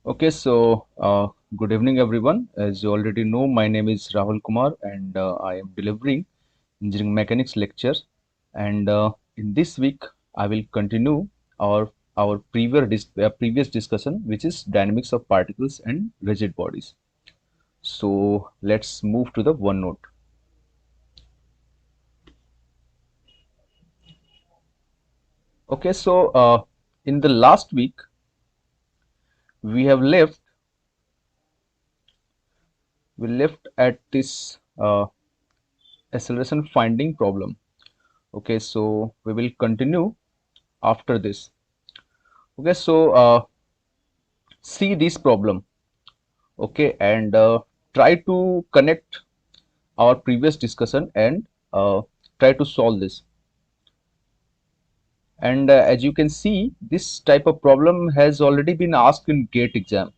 Okay, good evening, everyone. As you already know, my name is Rahul Kumar, and I am delivering engineering mechanics lecture. And in this week, I will continue our previous discussion, which is dynamics of particles and rigid bodies. So let's move to the OneNote. Okay, in the last week, we have left at this acceleration finding problem. Okay, so we will continue after this. Okay, see this problem. Okay, and try to connect our previous discussion and try to solve this. And as you can see, this type of problem has already been asked in GATE exam,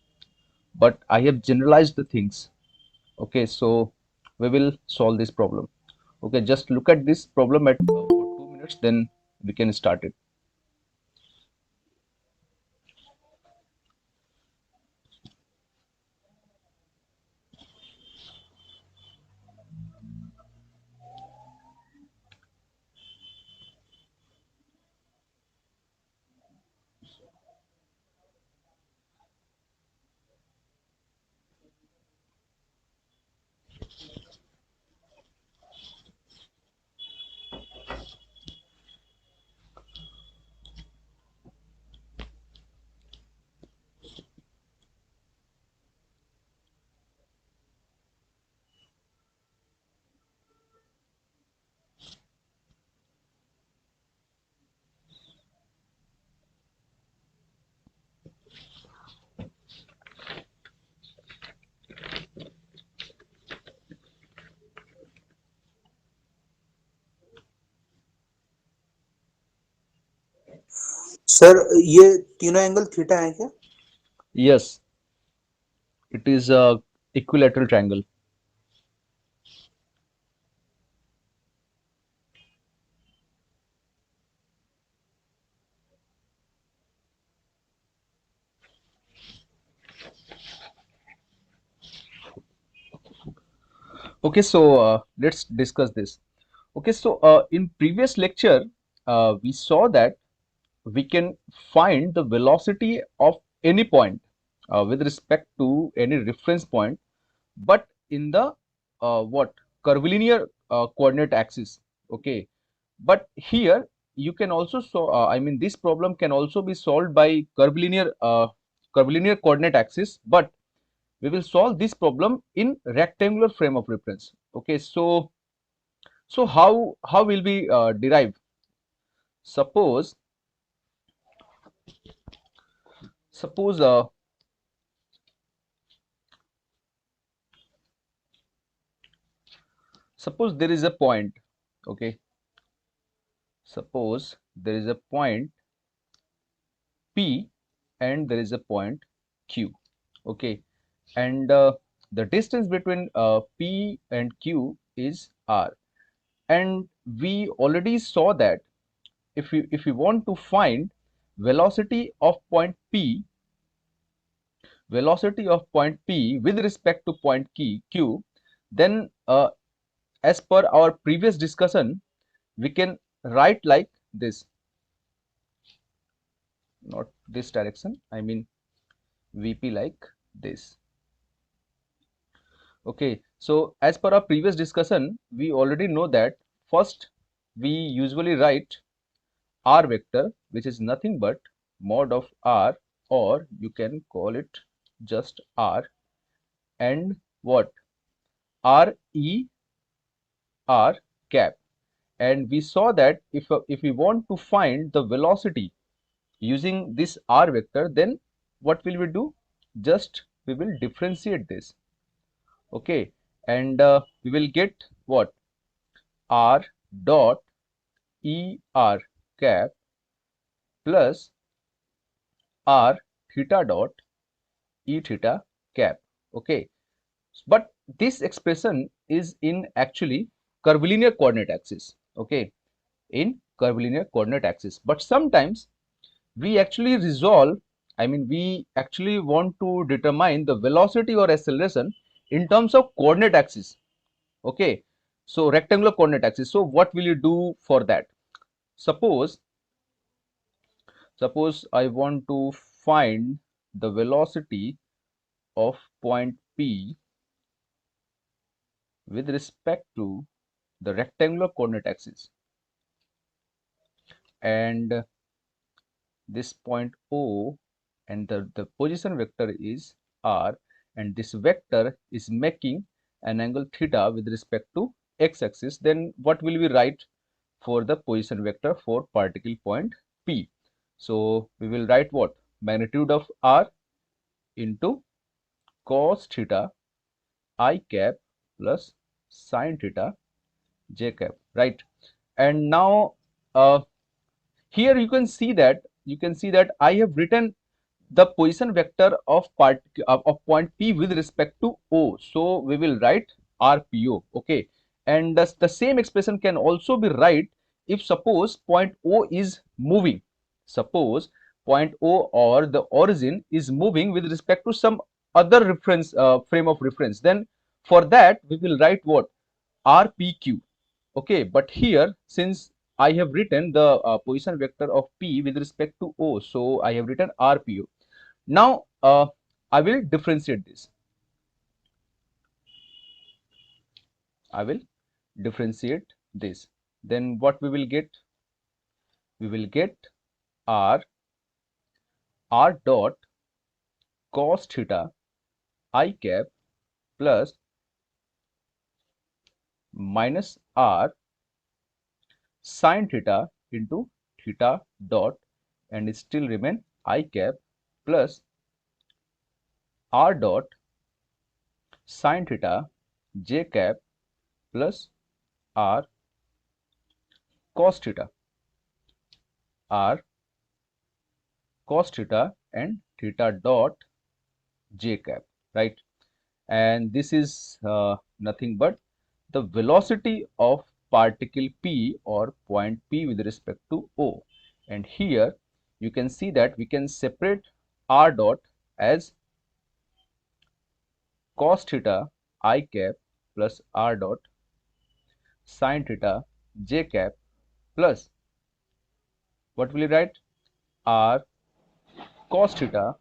but I have generalized the things. Okay, so we will solve this problem. Okay, just look at this problem at for 2 minutes, then we can start it. Sir ये तीनों angle theta है क्या? Yes, it is a equilateral triangle. Okay, let's discuss this. Okay, in previous lecture, we saw that we can find the velocity of any point with respect to any reference point, but in the what curvilinear coordinate axis. Okay, but here you can also I mean this problem can also be solved by curvilinear coordinate axis, but we will solve this problem in rectangular frame of reference. Okay, how will we derive? Suppose suppose uh, suppose there is a point. Okay, suppose there is a point P and there is a point Q. Okay, and the distance between P and Q is R, and we already saw that if we want to find velocity of point P with respect to point Q, then as per our previous discussion, we can write like this, not this direction, I mean VP like this. Okay, so as per our previous discussion, we already know that first we usually write R vector, which is nothing but mod of R, or you can call it just R, and what? R E R cap. And we saw that if we want to find the velocity using this R vector, then what will we do? Just we will differentiate this. Okay, and we will get what? R dot E R cap plus R theta dot E theta cap. Okay, but this expression is in actually curvilinear coordinate axis. Okay, in curvilinear coordinate axis, but sometimes we actually resolve I mean, we actually want to determine the velocity or acceleration in terms of coordinate axis. Okay, so rectangular coordinate axis. So what will you do for that? Suppose I want to find the velocity of point P with respect to the rectangular coordinate axis, and this point O, and the position vector is r, and this vector is making an angle theta with respect to x-axis, then what will we write for the position vector for particle point P? So we will write what? Magnitude of r into cos theta I cap plus sin theta j cap, right? And now here you can see that I have written the position vector of point P with respect to O. So we will write RPO. Okay, and the same expression can also be right if suppose point O is moving. Suppose point O or the origin is moving with respect to some other reference frame of reference. Then for that we will write what? RPQ. Okay, but here since I have written the position vector of P with respect to O, so I have written RPO. Now I will differentiate this. I will differentiate this. Then what we will get? We will get r dot cos theta I cap plus minus r sin theta into theta dot, and it still remain I cap plus r dot sin theta j cap plus r cos theta, r cos theta and theta dot j cap, right? And this is nothing but the velocity of particle P or point P with respect to O. And here you can see that we can separate r dot as cos theta I cap plus r dot sin theta j cap plus, what will you write? R cos theta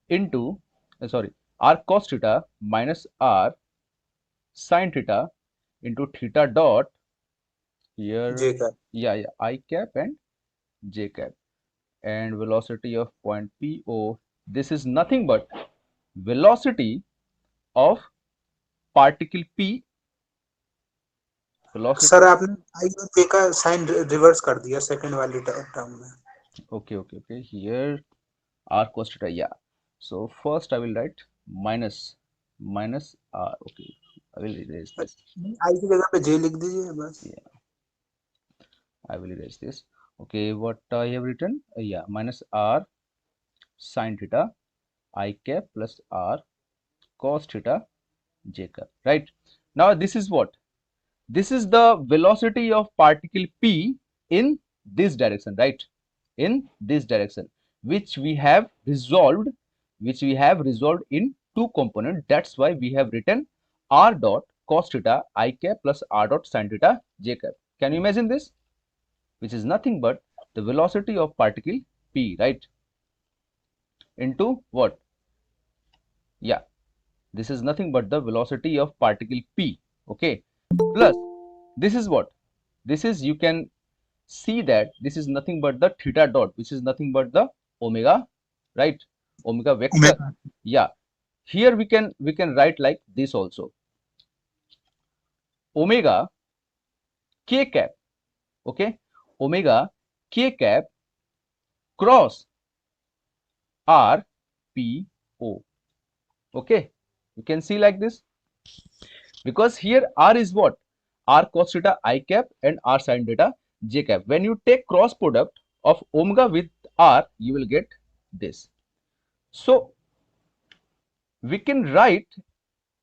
into r cos theta minus r sin theta into theta dot, here J cap. I cap and j cap, and velocity of point PO. This is nothing but velocity of particle P, sir velocity. आपने आई और J का sign reverse कर दिया second वाली term में. Okay, here r cos theta, yeah. So first I will write minus r. Okay, I will erase this. आई की जगह पे J लिख दीजिए बस. Yeah, I will erase this. Okay, what I have written? Yeah, minus r sin theta I cap plus r cos theta j cap, right? Now this is what? This is the velocity of particle P in this direction, right? In this direction, which we have resolved, in two components. That's why we have written r dot cos theta I cap plus r dot sin theta j cap. Can you imagine this? Which is nothing but the velocity of particle P, right? Into what? Yeah, this is nothing but the velocity of particle P. Okay, plus this is what? This is, you can see that this is nothing but the theta dot, which is nothing but the omega, right? Omega vector. Omega. Yeah, here we can write like this also: omega k cap. Okay, omega k cap cross r p o. Okay, you can see like this, because here r is what? R cos theta I cap and r sin theta j cap. When you take cross product of omega with r, you will get this. So we can write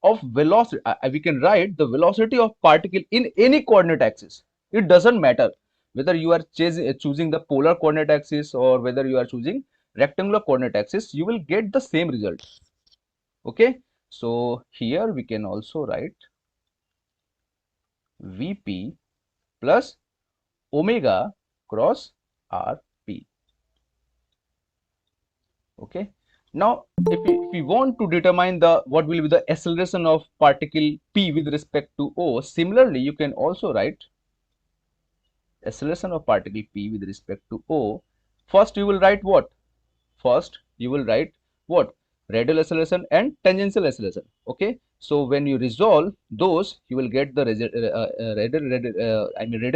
we can write the velocity of particle in any coordinate axis. It doesn't matter whether you are choosing the polar coordinate axis or whether you are choosing rectangular coordinate axis, you will get the same result. Okay, so here we can also write Vp plus omega cross Rp. Okay, now if we want to determine the what will be the acceleration of particle P with respect to O, similarly you can also write acceleration of particle P with respect to O. First you will write what? First you will write what? Radial acceleration and tangential acceleration. Okay, so when you resolve those, you will get the radial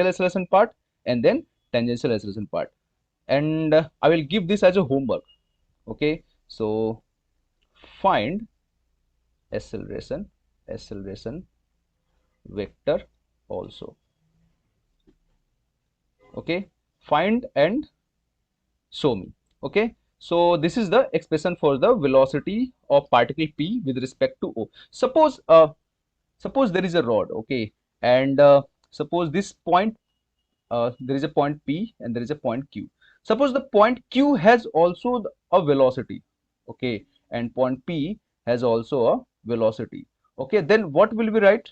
acceleration part and then tangential acceleration part. And I will give this as a homework. Okay, so find acceleration vector also. Okay, find and show me. Okay, so this is the expression for the velocity of particle P with respect to O. Suppose there is a rod. Okay, and suppose this point, there is a point P and there is a point Q. Suppose the point Q has also a velocity. Okay, and point P has also a velocity. Okay, then what will we write?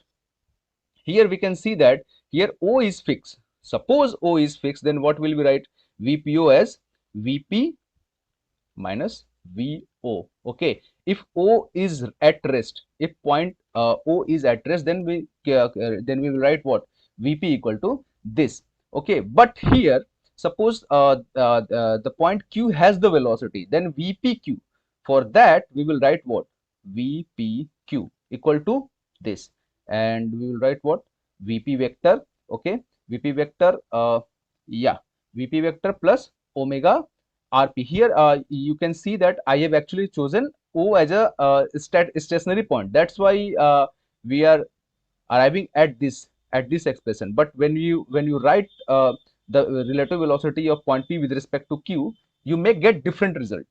Here we can see that here O is fixed. Suppose O is fixed, then what will we write? VPO as VP minus VO. Okay, if O is at rest, if point O is at rest, then we will write what? VP equal to this. Okay, but here suppose the point Q has the velocity, then VPQ. For that we will write what? VPQ equal to this, and we will write what? VP vector. Okay, VP vector. Yeah, VP vector plus omega RP. Here you can see that I have actually chosen O as a stationary point. That's why we are arriving at this expression. But when you write the relative velocity of point P with respect to Q, you may get different result.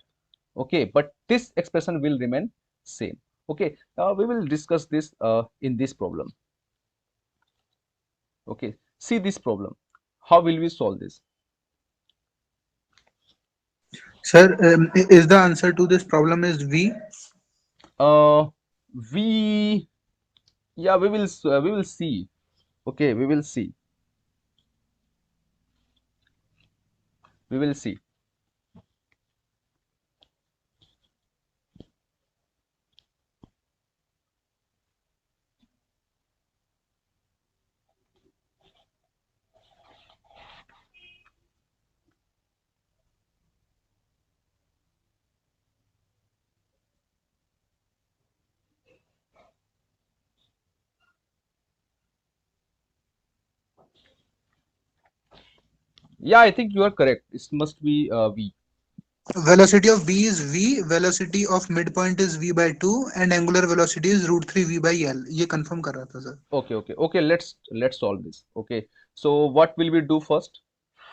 Okay, but this expression will remain same. Okay, we will discuss this in this problem. Okay, see this problem. How will we solve this? Sir, is the answer to this problem is V? Uh, we Yeah, we will see. Okay, we will see. Yeah, I think you are correct. It must be V. Velocity of B is V, velocity of midpoint is V by 2, and angular velocity is root 3 V by L. ये confirm कर रहा था sir. Okay, let's solve this. Okay, so what will we do first?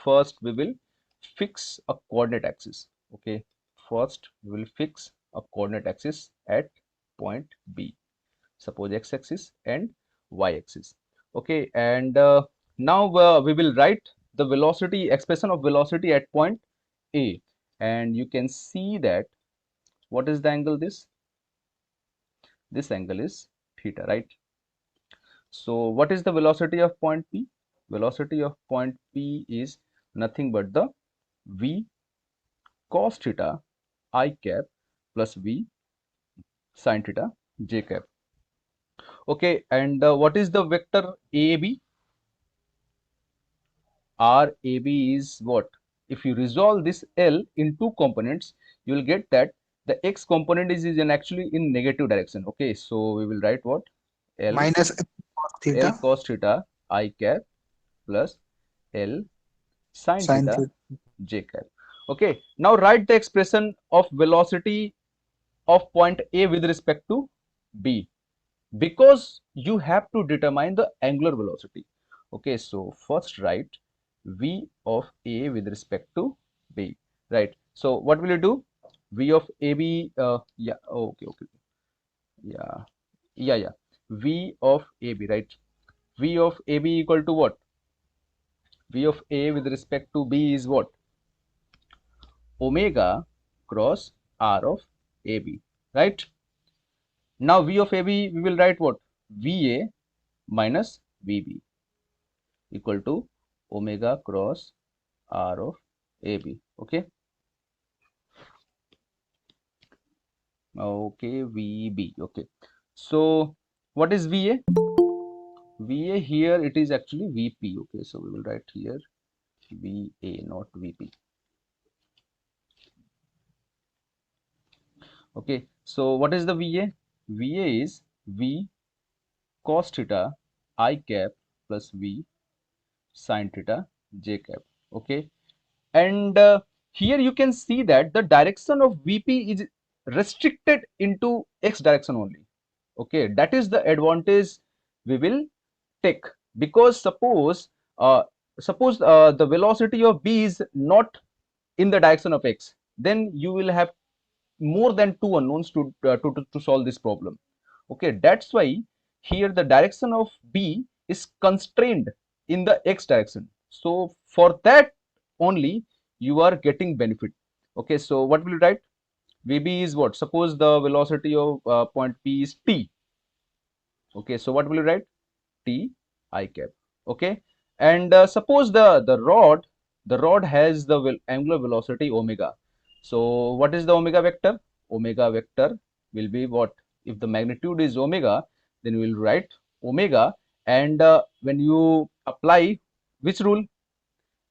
First we will fix a coordinate axis. Okay, first we will fix a coordinate axis at point B. Suppose x-axis and y-axis. Okay, and now we will write the velocity expression of velocity at point A, and you can see that what is the angle? This angle is theta, right? So what is the velocity of point P? Velocity of point P is nothing but the v cos theta I cap plus v sin theta j cap. Okay, and what is the vector AB? RAB is what? If you resolve this L in two components, you will get that the x component is in actually in negative direction. Okay, so we will write what? L Minus cos L theta cos theta I cap plus L sin sin theta theta. j cap. Okay, now write the expression of velocity of point A with respect to B, because you have to determine the angular velocity. Okay, so first write V of A with respect to B, right? So what will you do? V of AB, yeah, okay, yeah, yeah, V of AB, right? V of AB equal to what? V of A with respect to B is what? Omega cross r of AB, right? Now V of AB, we will write what? VA minus VB equal to omega cross r of AB. Okay. Okay, VB. Okay. So what is VA? VA here it is actually VP. Okay, so we will write here VA, not VP. Okay, so what is the VA? VA is V cos theta I cap plus V sin theta j cap. Okay, and here you can see that the direction of VP is restricted into x direction only. Okay, that is the advantage we will take, because suppose the velocity of B is not in the direction of x, then you will have more than two unknowns to solve this problem. Okay, that's why here the direction of B is constrained in the x direction. So for that only you are getting benefit. Okay, so what will you write? VB is what? Suppose the velocity of point P is t. Okay, so what will you write? T I cap. Okay, and suppose the rod has the angular velocity omega. So what is the omega vector? Omega vector will be what? If the magnitude is omega, then we will write omega, and when you apply which rule?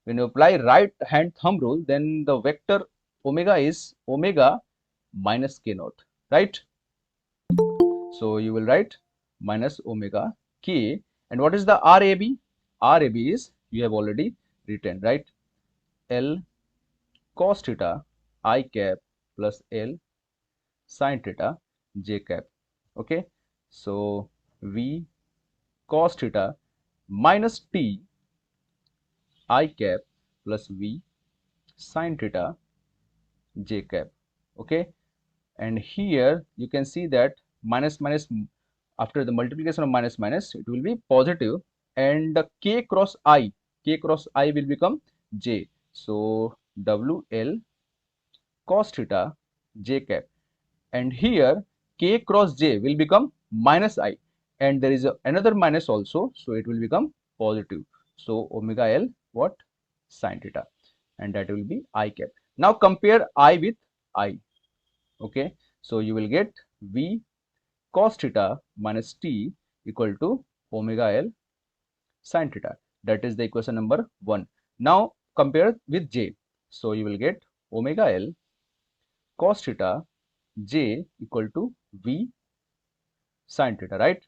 When you apply right hand thumb rule, then the vector omega is omega minus k naught, right? So you will write minus omega k. And what is the RAB? RAB is, you have already written, right? L cos theta I cap plus L sin theta j cap. Okay, so V cos theta minus T I cap plus V sin theta j cap. Okay, and here you can see that minus minus, after the multiplication of minus minus, it will be positive, and the k cross I will become j. So WL cos theta j cap, and here k cross j will become minus I, and there is another minus also, so it will become positive. So omega L what? Sin theta, and that will be I cap. Now compare I with I. Okay, so you will get V cos theta minus T equal to omega L sin theta. That is the equation number 1. Now compare with J. So you will get omega L cos theta J equal to V sin theta, right?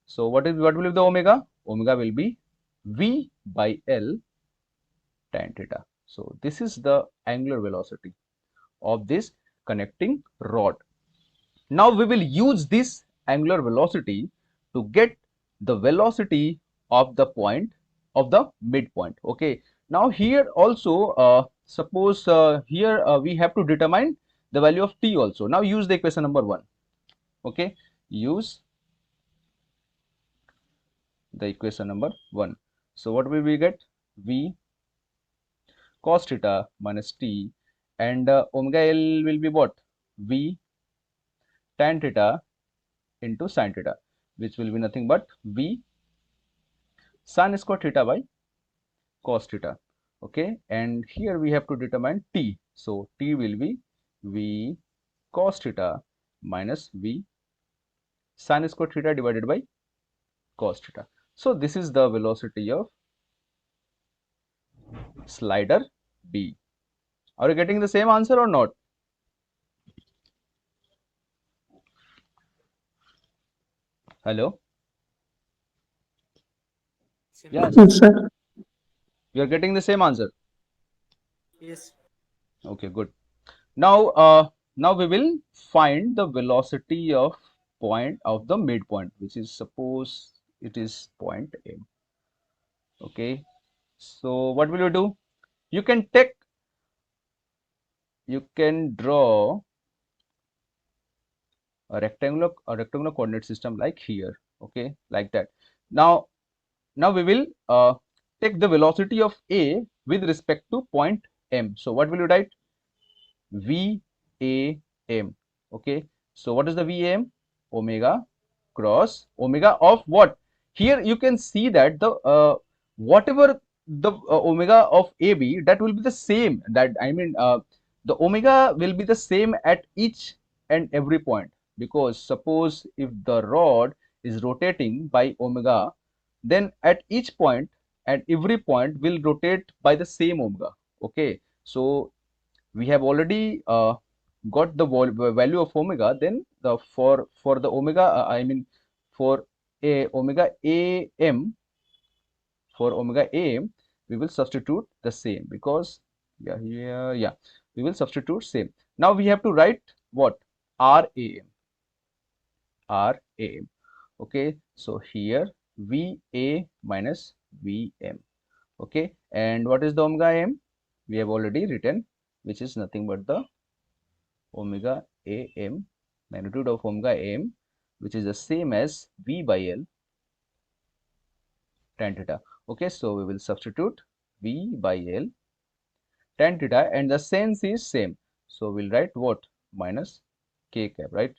So what will be the omega? Omega will be V by L tan theta. So this is the angular velocity of this connecting rod. Now we will use this angular velocity to get the velocity of the point of the midpoint. Okay, now here also suppose here we have to determine the value of t also. Now use the equation number 1. Okay, use the equation number 1. So what will we get? V cos theta minus t, and omega L will be what? V tan theta into sin theta, which will be nothing but V sin square theta by cos theta. Okay, and here we have to determine t. So t will be V cos theta minus V sin square theta divided by cos theta. So this is the velocity of slider B. Are you getting the same answer or not? Hello? Yes, Yes, sir. you are getting the same answer. Yes. Okay, good. Now, now we will find the velocity of point of the midpoint, which is, suppose it is point M. Okay, so what will you do? You can draw a rectangular coordinate system like here. Okay, like that. Now we will take the velocity of A with respect to point M. So what will you write? V AM. Okay, so what is the VM? Omega cross omega of what? Here you can see that the whatever the omega of AB, that will be the same. That I mean the omega will be the same at each and every point, because suppose if the rod is rotating by omega, then at each point, at every point will rotate by the same omega. Okay, so we have already got the value of omega. Then the for the omega I mean for a omega am, for omega am we will substitute the same, because yeah, we will substitute same. Now we have to write what? ram, ram. Okay, so here va minus vm. Okay, and what is the omega am? We have already written, which is nothing but the omega am, magnitude of omega am, which is the same as v by l tan theta. Okay, so we will substitute v by l tan theta, and the sense is same. So we'll write what? Minus k cap, right?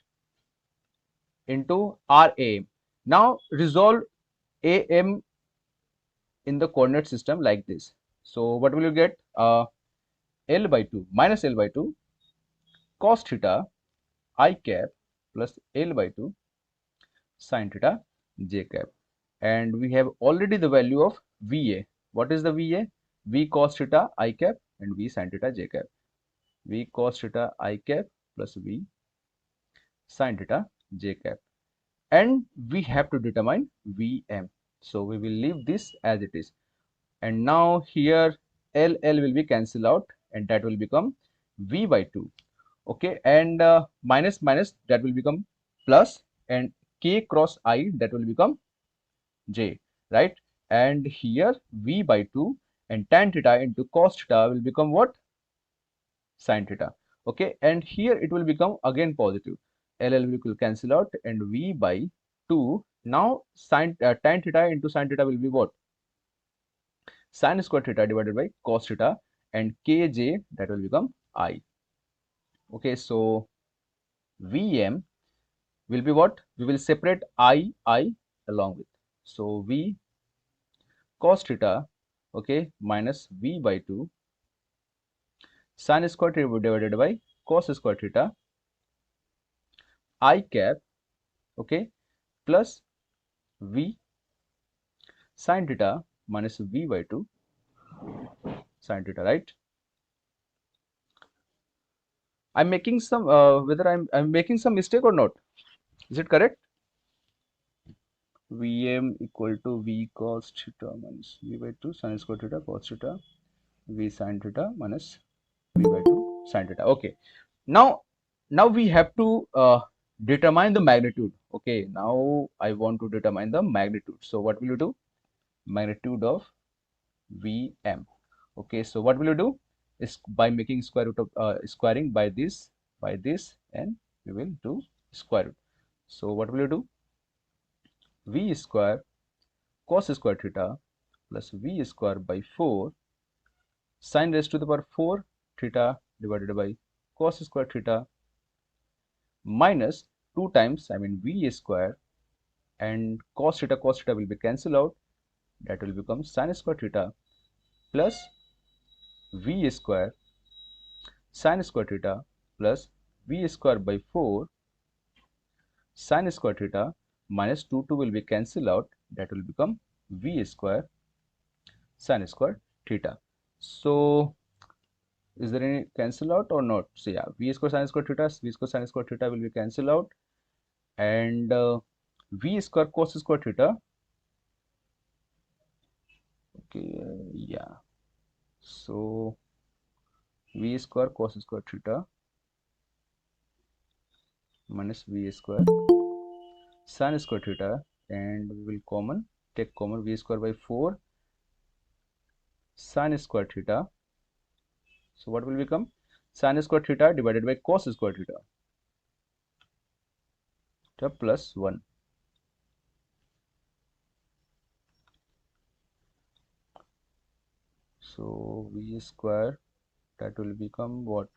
Into ram. Now resolve am in the coordinate system like this. So what will you get? L by 2 minus L by 2 cos theta I cap plus L by 2 sin theta j cap, and we have already the value of VA. What is the VA? V cos theta I cap and V sin theta j cap. V cos theta I cap plus V sin theta j cap, and we have to determine VM. So we will leave this as it is, and now here L will be cancelled out, and that will become V by 2. Okay, and minus minus, that will become plus, and k cross I, that will become j, right? And here v by 2 and tan theta into cos theta will become what? Sin theta. Okay, and here it will become again positive. LL will cancel out, and v by 2. Now tan theta into sin theta will be what? Sin square theta divided by cos theta, and kj, that will become I. Okay, so Vm will be what? We will separate I along with. So V cos theta, okay, minus V by 2 sin square theta divided by cos square theta I cap, okay, plus V sin theta minus V by 2 sin theta, right? I'm making some whether I'm making some mistake or not. Is it correct? Vm equal to V cos theta minus V by 2 sin square theta cos theta V sin theta minus V by 2 sin theta. Okay. Now we have to determine the magnitude. Okay. Now I want to determine the magnitude. So what will you do? Magnitude of Vm. Okay. So what will you do? Is by making square root of squaring by this, and we will do square root. So what will you do? V square cos square theta plus V square by 4 sin raised to the power 4 theta divided by cos square theta minus 2 times, I mean V square, and cos theta will be cancelled out. That will become sin square theta plus V square sin square theta plus V square by 4 sin square theta minus 2 will be cancelled out. That will become V square sin square theta. So is there any cancel out or not? So yeah, V square sin square theta, V square sin square theta will be cancelled out, and V square cos square theta. Okay, yeah. So V square cos square theta minus V square sin square theta, and we will take common V square by 4 sin square theta. So what will become? Sin square theta divided by cos square theta plus 1. So V square, that will become what?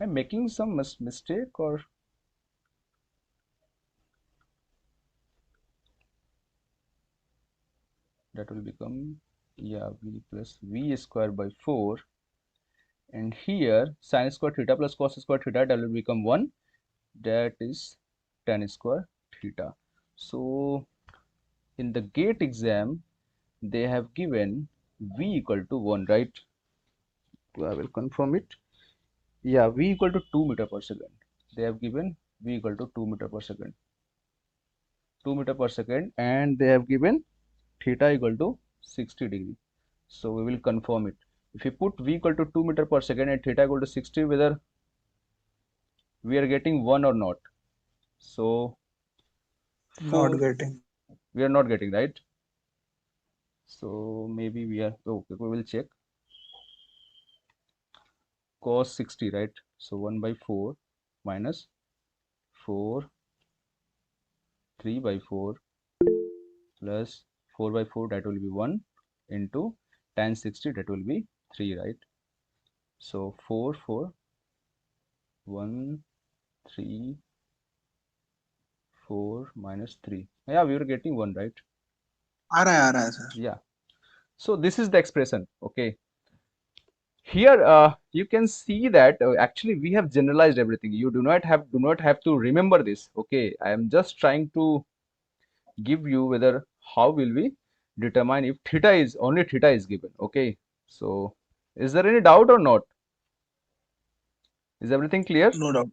I'm making some mistake, or that will become, yeah, v plus v square by 4, and here sin square theta plus cos square theta, that will become 1, that is tan square theta. So in the GATE exam they have given v equal to 1, right? So I will confirm it. Yeah, v equal to 2 meter per second. They have given v equal to 2 meter per second. 2 meter per second, and they have given theta equal to 60 degree. So we will confirm it. If you put v equal to 2 meter per second and theta equal to 60, whether we are getting 1 or not. So Not 4, getting. we are not getting, right? So maybe we are, okay, we will check. Cos 60, right? So 1 by 4 minus 4, 3 by 4 plus 4 by 4, that will be 1, into tan 60, that will be 3, right? So 4, 4, 1, 3, 4 minus 3. Yeah, we were getting 1, right? आ रहा है sir. Yeah. So this is the expression. Okay. Here you can see that actually we have generalized everything. You do not have to remember this. Okay. I am just trying to give you whether how will we determine if theta is only theta is given. Okay. So is there any doubt or not? Is everything clear? No doubt.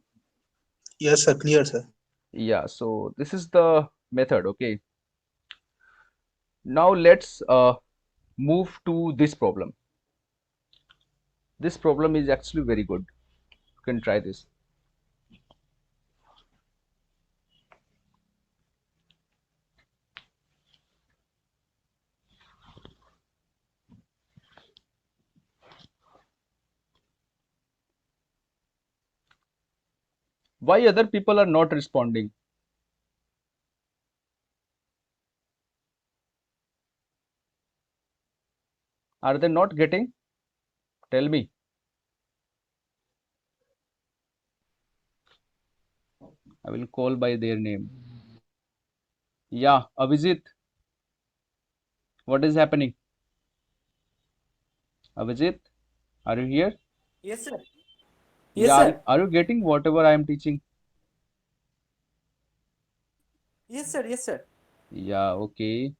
Yes, sir. Clear, sir. Yeah. So this is the method. Okay. Now let's move to this problem. This problem is actually very good. You can try this. Why other people are not responding? Are they not getting? Tell me. I will call by their name. Yeah, Avijit, what is happening? Avijit, are you here? Yes, sir. Yes, Yeah, sir. are you getting whatever I am teaching? Yes, sir. Yes, sir. Yeah, okay.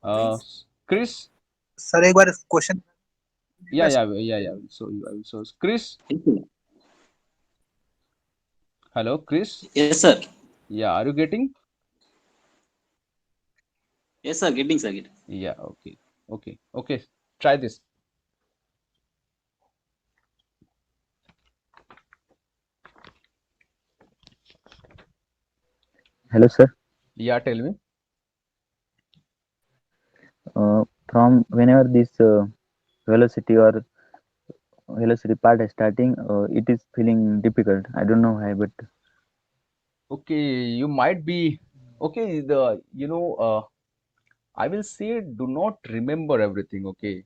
Please. Chris? Sir एक बार question. Yeah, yeah, yeah, yeah. So Chris, hello, Chris. Yes, sir. Yeah, are you getting? Yes, sir. Getting, sir. Getting. Yeah, okay, okay. Try this. Hello, sir. Yeah, tell me. From whenever this velocity or velocity part is starting, it is feeling difficult. I don't know why, but Okay, you might be okay. I will say do not remember everything. Okay,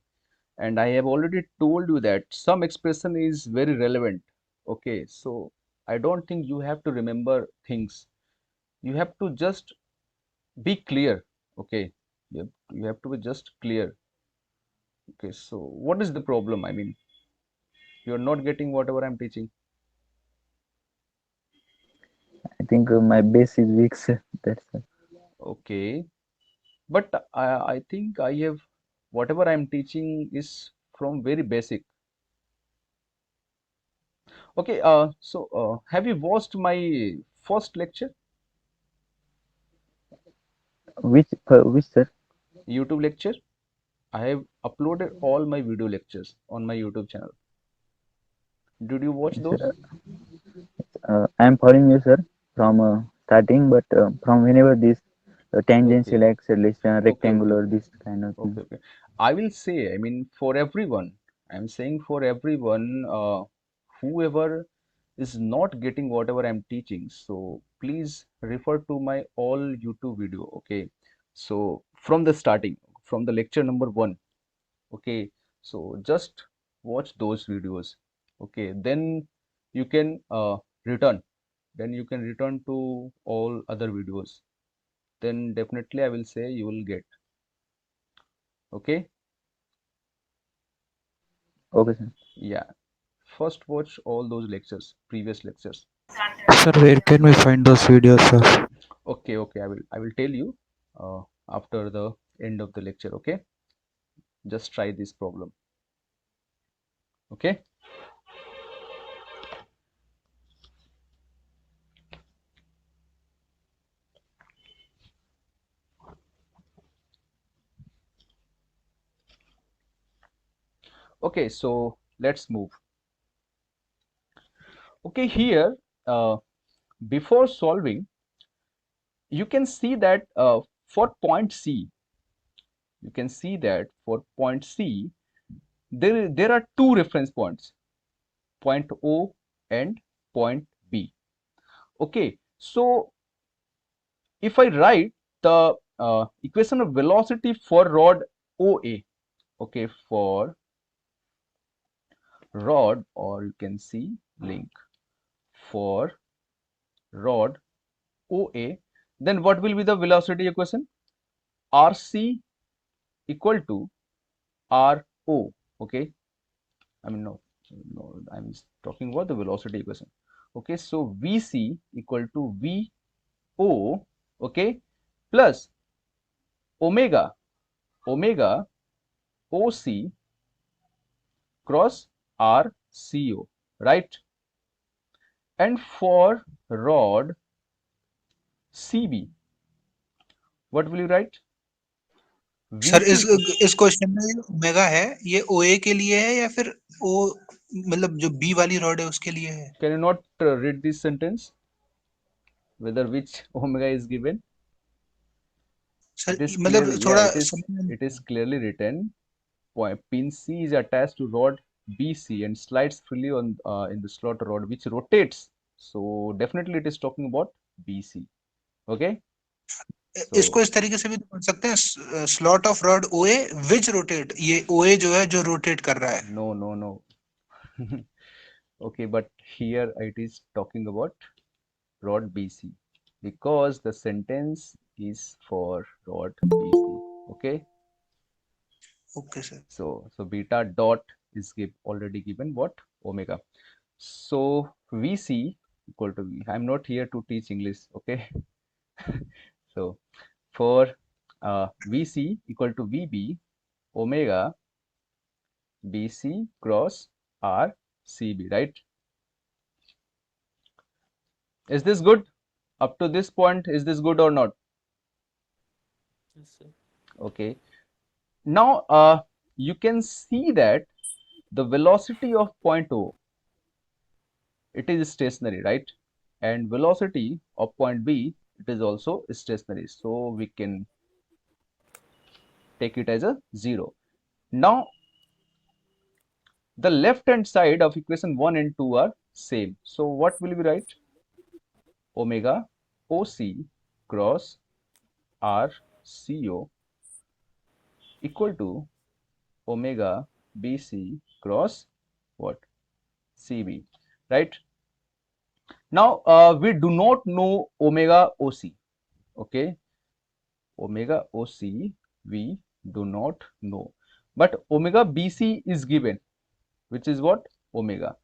and I have already told you that some expression is very relevant. Okay, so I don't think you have to remember things. You have to just be clear. Okay, you have to be just clear. Okay, so what is the problem? I mean, you are not getting whatever I'm teaching. I think my base is weak, sir. That's Okay, but I think I have whatever I'm teaching is from very basic. Okay, have you watched my first lecture, which sir? YouTube lecture? I have uploaded all my video lectures on my YouTube channel. Did you watch Yes, those? I am following you, sir, from starting, but from whenever this Okay, tangential acceleration, okay, okay, rectangular, this kind of okay, thing. okay. I will say, I mean, for everyone, I'm saying for everyone, whoever is not getting whatever I'm teaching, so please refer to my all YouTube video. Okay, so from the starting, from the lecture number 1. Okay, so just watch those videos. Okay, then you can return, then you can return to all other videos, then definitely I will say you will get. Okay, Okay, sir. yeah, first watch all those lectures, previous lectures. Sir, where can we find those videos, sir? Okay, I will tell you after the end of the lecture. Okay, just try this problem. Okay, okay, so let's move. Okay, here before solving, you can see that for point C, you can see that for point C, there are two reference points, point O and point B. Okay, so if I write the equation of velocity for rod OA, okay, for rod, or you can see link for rod OA, then what will be the velocity equation? RC equal to RO. Okay, I mean, no, I'm talking about the velocity equation. Okay, so VC equal to VO, okay, plus omega OC cross RCO, right? And for rod CB, what will you write? Sir VC, इस question में जो omega है ये ओए के लिए है या फिर ओ मतलब जो बी वाली रॉड है उसके लिए है? can you not read this sentence? Whether which omega is given? Sir It is मतलब clearly, yeah, थोड़ा it is समझ में it is clearly written. Pin C is attached to rod BC and slides freely on in the slot rod which rotates. So definitely it is talking about BC. Okay. इसको So इस तरीके से भी समझ सकते हैं स्लॉट ऑफ रॉड ओए विच rotate ये ओए जो है जो रोटेट कर रहा है no. Okay, but here it is talking about rod BC because the sentence is for rod BC. Okay. Okay sir So beta dot is already given what? Omega. So VC equal to V. I'm not here to teach English. Okay. So for VC equal to VB omega BC cross RCB, right? Is this good? Up to this point, is this good or not? Yes, sir. Okay. Now you can see that the velocity of point O, it is stationary, right? And velocity of point B, it is also stationary. So we can take it as a 0. Now the left hand side of equation 1 and 2 are same. So what will we write? Omega OC cross RCO equal to omega BC cross what? CB, right? Now we do not know omega OC. Okay, omega OC we do not know, but omega BC is given, which is what? Omega.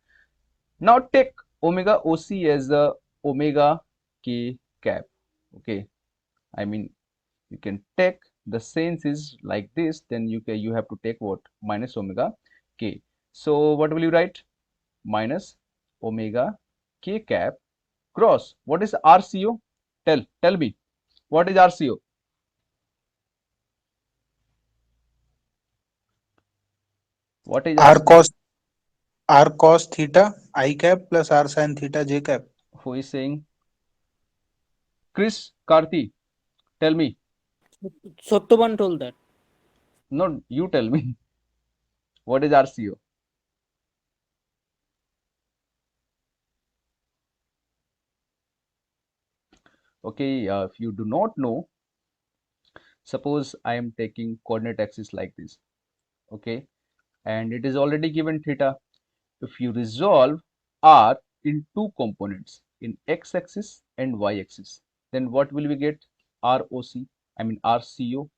Now take omega OC as a omega K cap. Okay, I mean you can take the sense is like this, then you have to take what? Minus omega K. So what will you write? Minus omega K cap cross what is RCO? Tell me what is RCO? What is RCO? R cos theta I cap plus R sine theta J cap Who is saying? Chris, Karthi, tell me. Satyavan told that. No, you tell me. What is RCO? Okay, if you do not know, suppose I am taking coordinate axis like this. Okay, and it is already given theta. If you resolve R in two components, in x-axis and y-axis, then what will we get? ROC, I mean RCO.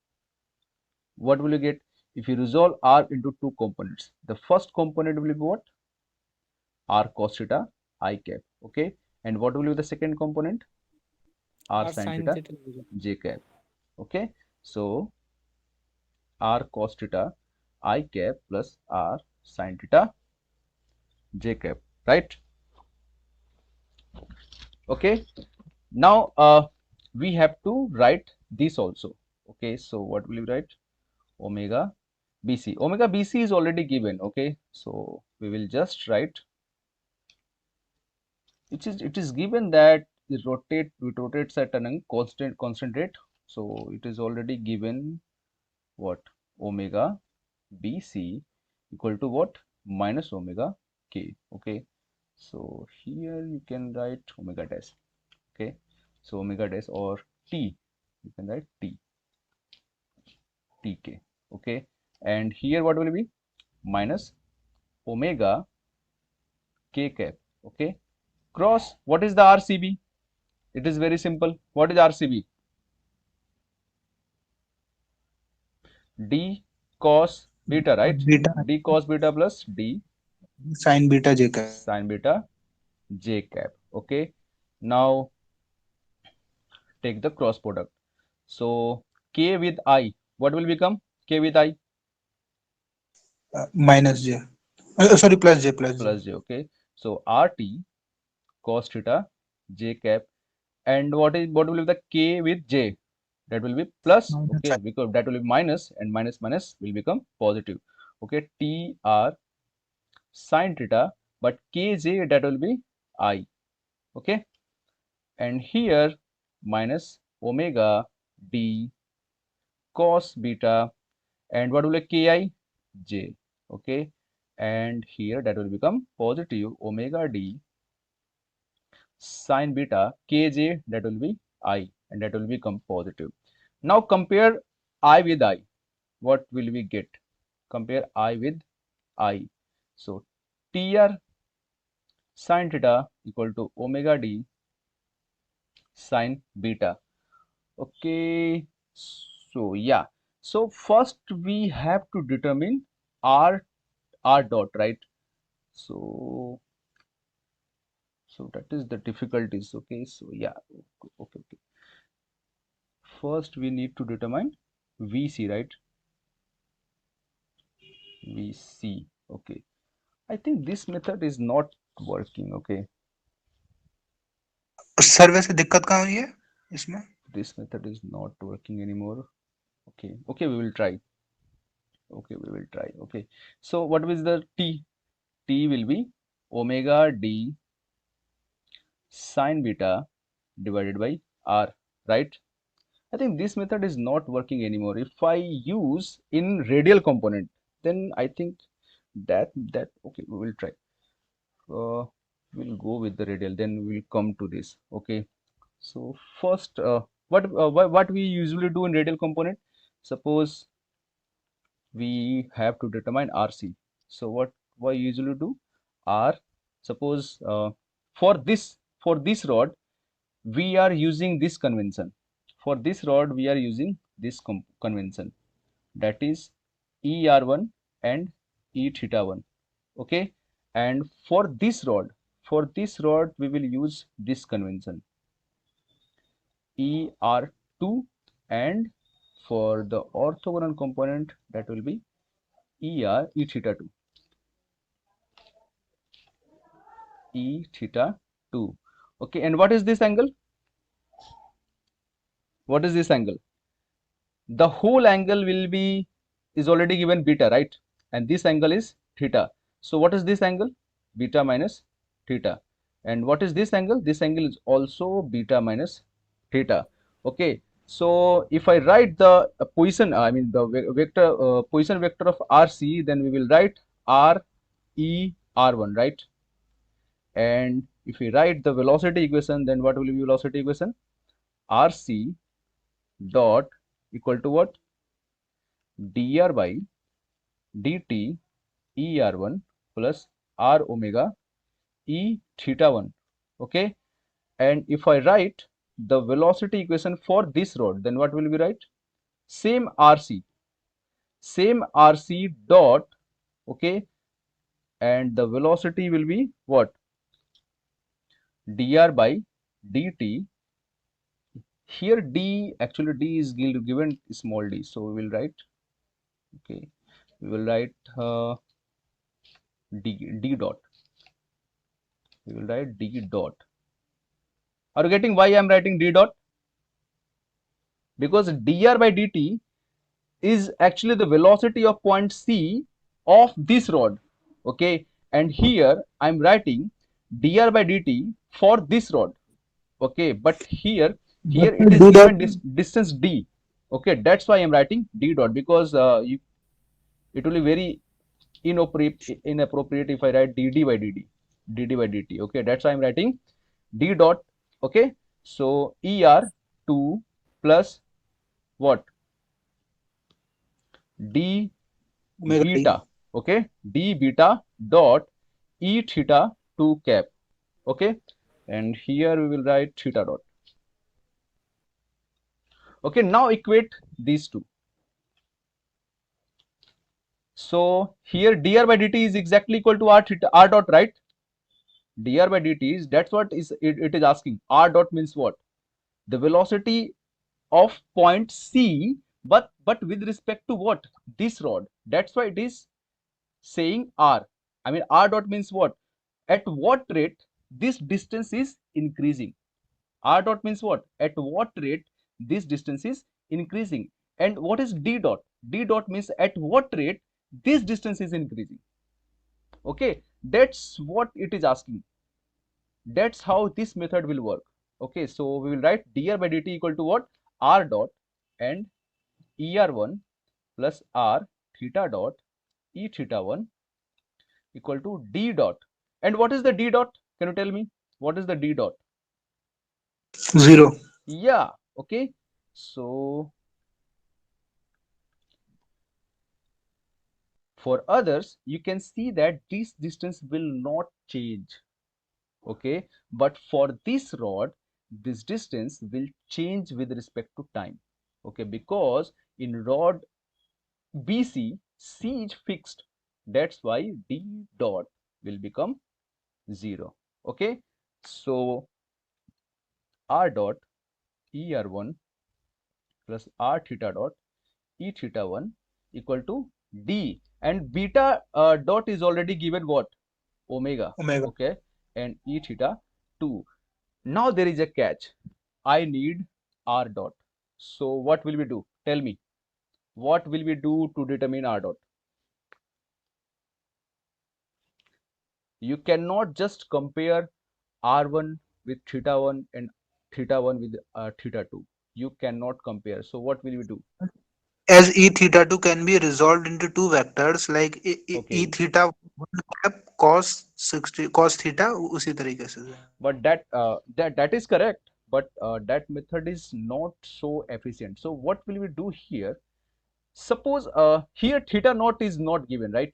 What will you get if you resolve R into two components? The first component will be what? R cos theta I cap. Okay. And what will be the second component? R R sin sin theta theta. j cap. Okay. So R cos theta I cap plus R sin theta j cap. Right. Okay. Now we have to write this also. Okay. So what will you write? Omega BC. Omega BC is already given. Okay. So we will just write, it is given that it rotates at a constant rate. So it is already given what? Omega BC equal to what? Minus omega k. Okay. So here you can write omega dash. Okay. So omega dash or T, you can write Tk. Okay. And here what will be? Minus omega k cap. Okay. Cross, what is the RCB? It is very simple. What is RCB? D cos beta, right? Beta D cos beta plus D sin beta j cap. sin beta j cap. Okay. Now take the cross product. So K with I, what will become? K with I Minus j. Sorry, plus j, plus j. plus J. Okay. So RT cos theta j cap. And what will be the K with J? That will be plus. Okay. Because that will be minus, and minus minus will become positive. Okay. TR sin theta, but Kj, that will be I. Okay. And here minus omega d cos beta, and what will be ki? J. Okay. And here that will become positive omega d sin beta kj, that will be I, and that will become positive. Now compare I with I. What will we get? Compare I with I. So TR sin theta equal to omega d sin beta. Okay. So yeah. So first we have to determine R dot, right? So that is the difficulties. Okay. So yeah. Okay. First we need to determine VC, right? VC. Okay. I think this method is not working. Okay. Sir वैसे दिक्कत कहाँ हुई है इसमें? This method is not working anymore. Okay. Okay, we will try. Okay, we will try. Okay. So what is the T? T will be omega d sin beta divided by R, right? I think this method is not working anymore. If I use in radial component, then I think that okay, we will try. We'll go with the radial, then we'll come to this. Okay. So first, what we usually do in radial component? Suppose we have to determine RC. So what I usually do? R. Suppose for this rod we are using this convention. For this rod we are using this convention, that is ER1 and E theta 1. Okay. And for this rod we will use this convention, ER2, and for the orthogonal component that will be E theta 2. E theta 2. Okay. And what is this angle? What is this angle? The whole angle is already given beta, right? And this angle is theta. So what is this angle? Beta minus theta. And what is this angle? This angle is also beta minus theta. Okay. So if I write the position, I mean the vector position vector of RC, then we will write R E R1, right? And if we write the velocity equation, then what will be velocity equation? RC dot equal to what? dr by dt ER1 plus R omega E theta 1. Okay, and if I write the velocity equation for this rod, then what will we write? Same RC dot, okay, and the velocity will be what? dr by dt. Here d, actually d is given small d, so we will write, okay, we will write d dot. We will write d dot. Are you getting why I am writing d dot? Because dr by dt is actually the velocity of point C of this rod, okay, and here I am writing dr by dt for this rod, okay, but here But it is do that. given distance d, okay, that's why I am writing d dot, because it will be very inappropriate if I write dd by dt, okay, that's why I'm writing d dot, okay. So er2 plus what? d Omega t. beta, okay, d beta dot e theta 2 cap, okay, and here we will write theta dot. Okay, now equate these two. So here dr by dt is exactly equal to r theta, r dot, right? Dr by dt is, that's what is it is asking. R dot means what? The velocity of point C, but with respect to what? This rod. That's why it is saying R. I mean, R dot means what? At what rate this distance is increasing? R dot means what? At what rate this distance is increasing. And what is D dot? D dot means at what rate this distance is increasing. Okay, that's what it is asking. That's how this method will work. Okay, so we will write dr by dt equal to what? R dot and er1 plus r theta dot e theta 1 equal to d dot. And what is the d dot? Can you tell me? What is the d dot? 0. Yeah, okay. So for others, you can see that this distance will not change. Okay, but for this rod, this distance will change with respect to time. Okay, because in rod BC, C is fixed. That's why D dot will become 0. Okay, so R dot ER1 plus R theta dot E theta 1 equal to D, and beta dot is already given what? Omega. Omega. Okay, and E theta 2. Now there is a catch. I need R dot. So what will we do? Tell me. What will we do to determine R dot? You cannot just compare R1 with theta 1 and theta 1 with theta 2. You cannot compare. So what will we do? As e theta 2 can be resolved into two vectors like e Okay, theta 1 cap cos 60 cos theta उसी तरीके से. but that is correct. But that method is not so efficient. So what will we do here? Suppose here theta naught is not given, right?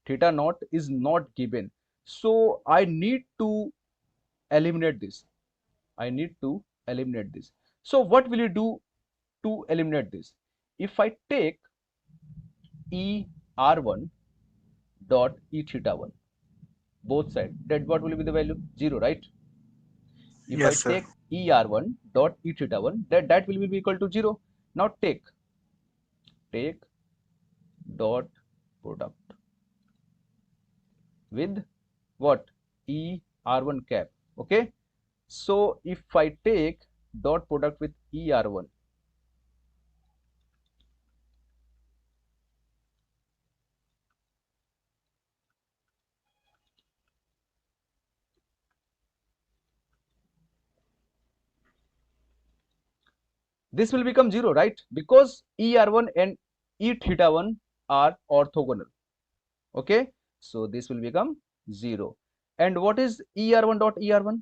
Theta naught is not given. So I need to eliminate this. I need to eliminate this. So what will you do to eliminate this? If I take E R1 dot E theta 1, both sides, that what will be the value? 0, right? If I Yes, sir. take ER1 dot E theta 1, that will be equal to 0. Now take dot product with what? ER1 cap. Okay. So if I take dot product with ER1, this will become 0, right? Because ER1 and E theta 1 are orthogonal. Okay, so this will become 0. And what is ER1 dot ER1?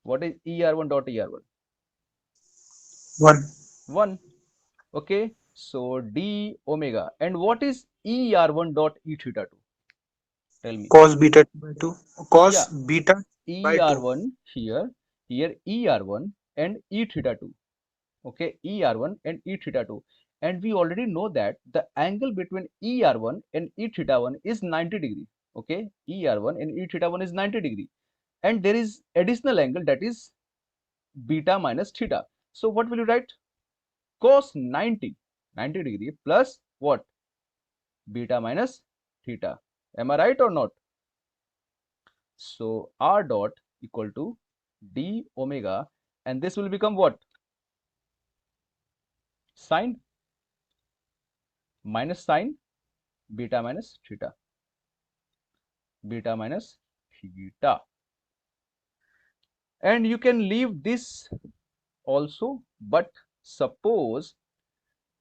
What is ER1 dot ER1? 1. 1. Okay, so d omega. And what is ER1 dot E theta 2? Tell me. cos beta t by 2. Cos Yeah, beta by 2. ER1 here ER1 and E theta 2. Okay, ER1 and E theta 2. And we already know that the angle between ER1 and E theta 1 is 90 degree. Okay, ER1 and E theta 1 is 90 degree. And there is additional angle, that is beta minus theta. So what will you write? Cos 90 degree plus what? Beta minus theta. Am I right or not? So R dot equal to d omega, and this will become what? Sine minus sine beta minus theta. Beta minus theta. And you can leave this also, but suppose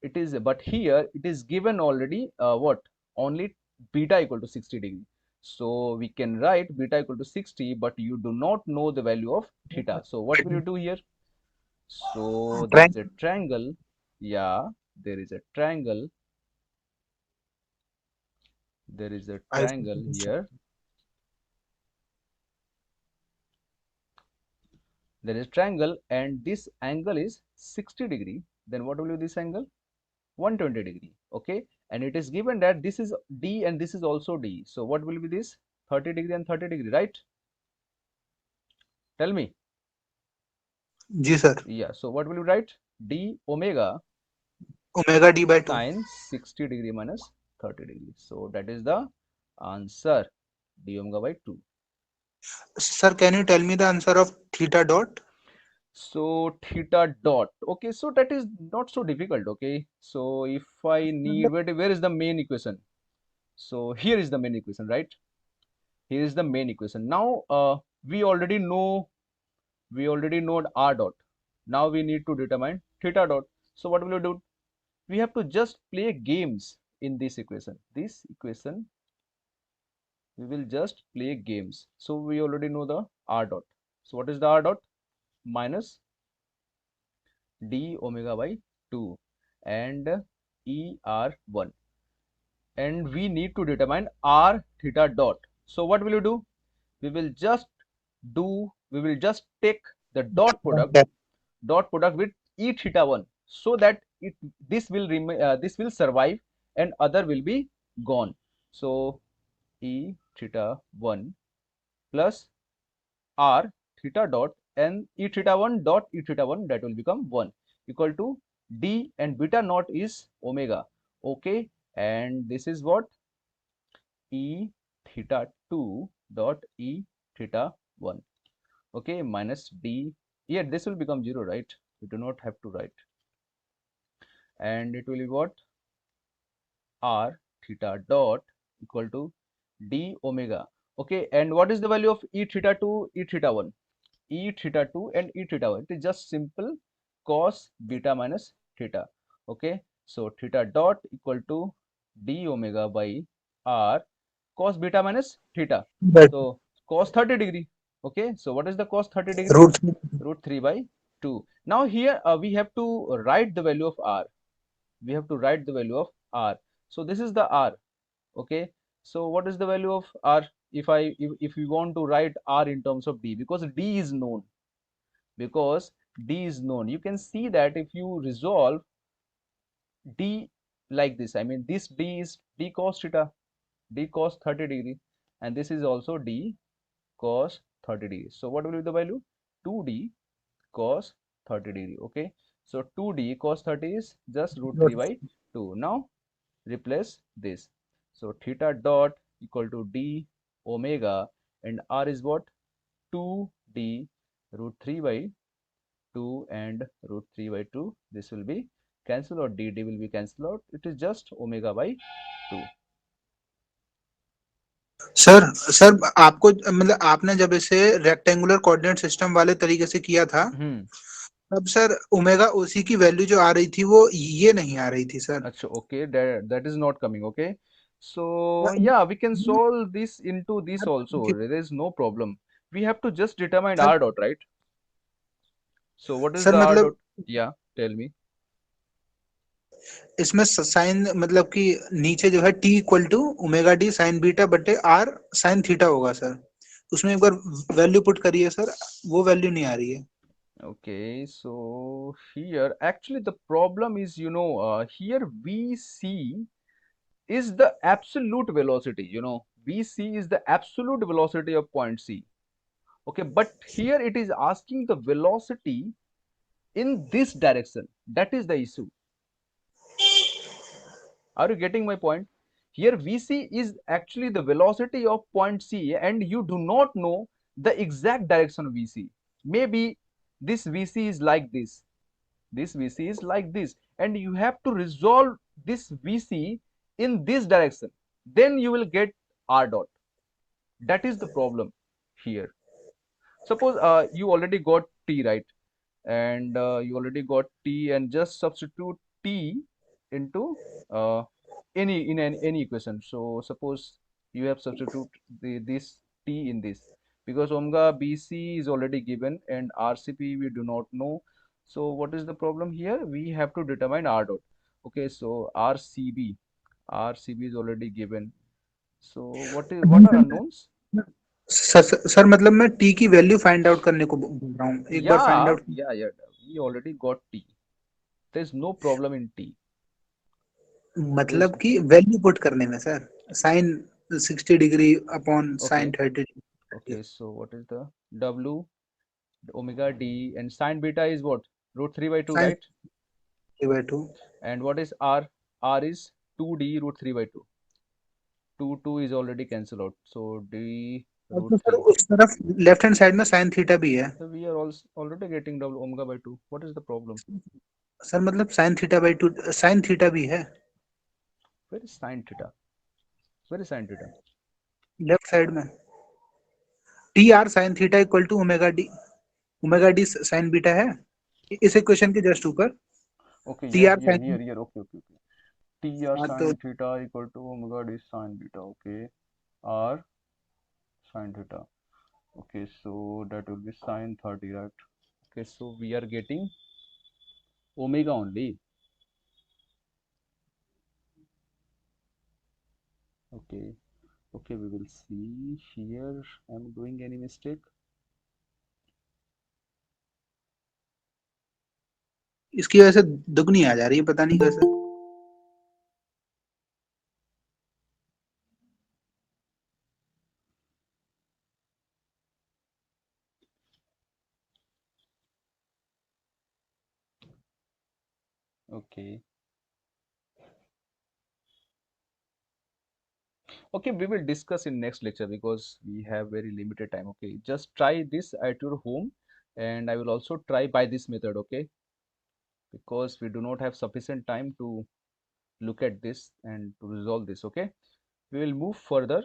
it is, but here it is given already what? Only beta equal to 60 degree. So we can write beta equal to 60, but you do not know the value of theta. So what will you do here? So there is a Triangle. triangle. Yeah, there is a triangle. There is a triangle here. There is a triangle and this angle is 60 degree. Then what will be this angle? 120 degree. Okay. And it is given that this is D and this is also D. So what will be this? 30 degree and 30 degree, right? Tell me. Ji sir. Yeah. So what will you write? D omega Omega d by 2. sine 60 degree minus 30 degree. So that is the answer. D omega by 2. Sir, can you tell me the answer of theta dot? So theta dot. Okay, so that is not so difficult. Okay, so if I need, where is the main equation? So here is the main equation, right? Here is the main equation. Now we already know R dot. Now we need to determine theta dot. So what will you do? We have to just play games in this equation. This equation we will just play games. So we already know the R dot. So what is the R dot? Minus d omega by 2 and ER1, and we need to determine R theta dot. So what will you do? We will just take the dot product with E theta 1, so that this will remain, this will survive and other will be gone. So E theta 1 plus R theta dot and E theta 1 dot E theta 1, that will become 1, equal to D, and beta naught is omega. Okay, and this is what? E theta 2 dot E theta 1. Okay, minus D. Yeah, this will become 0, right? We do not have to write. And it will be what? R theta dot equal to D omega. Okay, and what is the value of E theta 2, E theta 1? E theta 2 and E theta 1. It is just simple cos beta minus theta. Okay, so theta dot equal to d omega by r cos beta minus theta. So cos 30 degree. Okay, so what is the cos 30 degree? Root. Root 3 by 2. Now here we have to write the value of r. We have to write the value of r. So this is the r. Okay, so what is the value of r? If we want to write r in terms of d, because d is known, you can see that if you resolve d like this, I mean this d is d cos theta, d cos 30 degree, and this is also d cos 30 degree. So what will be the value? 2d cos 30 degree. Okay, so 2d cos 30 is just root 3 by 2. Now replace this. So theta dot equal to d omega, and r is what? 2d root 3 by 2 and root 3 by 2. This will be cancel out, d will be cancel out. It is just omega by 2. Sir आपको मतलब आपने जब इसे rectangular coordinate system वाले तरीके से किया था, तब सर ओमेगा ओसी की वैल्यू जो आ रही थी वो ये नहीं आ रही थी सर. अच्छा, okay, that is not coming. Okay, so yeah, we can solve this into this also. There is no problem. We have to just determine r dot, right? So what is sir the r मतलब dot? Yeah, tell me. इसमें sine मतलब कि नीचे जो है T equal to omega D sine beta बटे R sine theta होगा sir. उसमें एक बार वैल्यू पुट करिए सर, वो वैल्यू नहीं आ रही है। Okay, so here actually the problem is, here VC is the absolute velocity, VC is the absolute velocity of point C. Okay, but here it is asking the velocity in this direction. That is the issue. Are you getting my point? Here VC is actually the velocity of point C and you do not know the exact direction of VC. Maybe this VC is like this VC is like this, and you have to resolve this VC in this direction, then you will get R dot. That is the problem here. Suppose you already got T, right? And you already got T, and just substitute T into any equation. So suppose you have substitute this T in this, because omega BC is already given and RCP we do not know. So what is the problem here? We have to determine R dot. Okay, so RCB is already given. So what are unknowns? Sir मतलब मैं T की value find out करने को बोल रहा हूँ, एक बार find out. Yeah. We already got T. There's no problem in T. There's मतलब कि वैल्यू पुट करने में sir, sine 60 degree upon sine okay. 30 Okay, so what is the W, omega D, and sine beta is what? Root 3 by 2, sine right? 3/2। And what is R? R is 2D root 3 by 2. 2 is already cancelled out. So D और root तो sir 3. उस तरफ left hand side में sign theta भी है। So we are also already getting double omega by 2. What is the problem? Sir मतलब sine theta by 2 sine theta भी है Where is sine theta? Where is sine theta? Left side में। T R sine theta equal to omega D sine beta है इस equation के just ऊपर। Okay, T yeah, R sine here. Okay. T R हाँ तो sine theta equal to omega D sine beta. Okay, R sine theta. Okay, so that will be sine 30, right? Okay, so we are getting omega only. Okay, we will see here. I'm doing any mistake? इसकी वजह से दुगनी आ जा रही है, पता नहीं कैसे। Okay. Okay, we will discuss in next lecture because we have very limited time. Okay, just try this at your home, and I will also try by this method. Okay, because we do not have sufficient time to look at this and to resolve this. Okay, we will move further,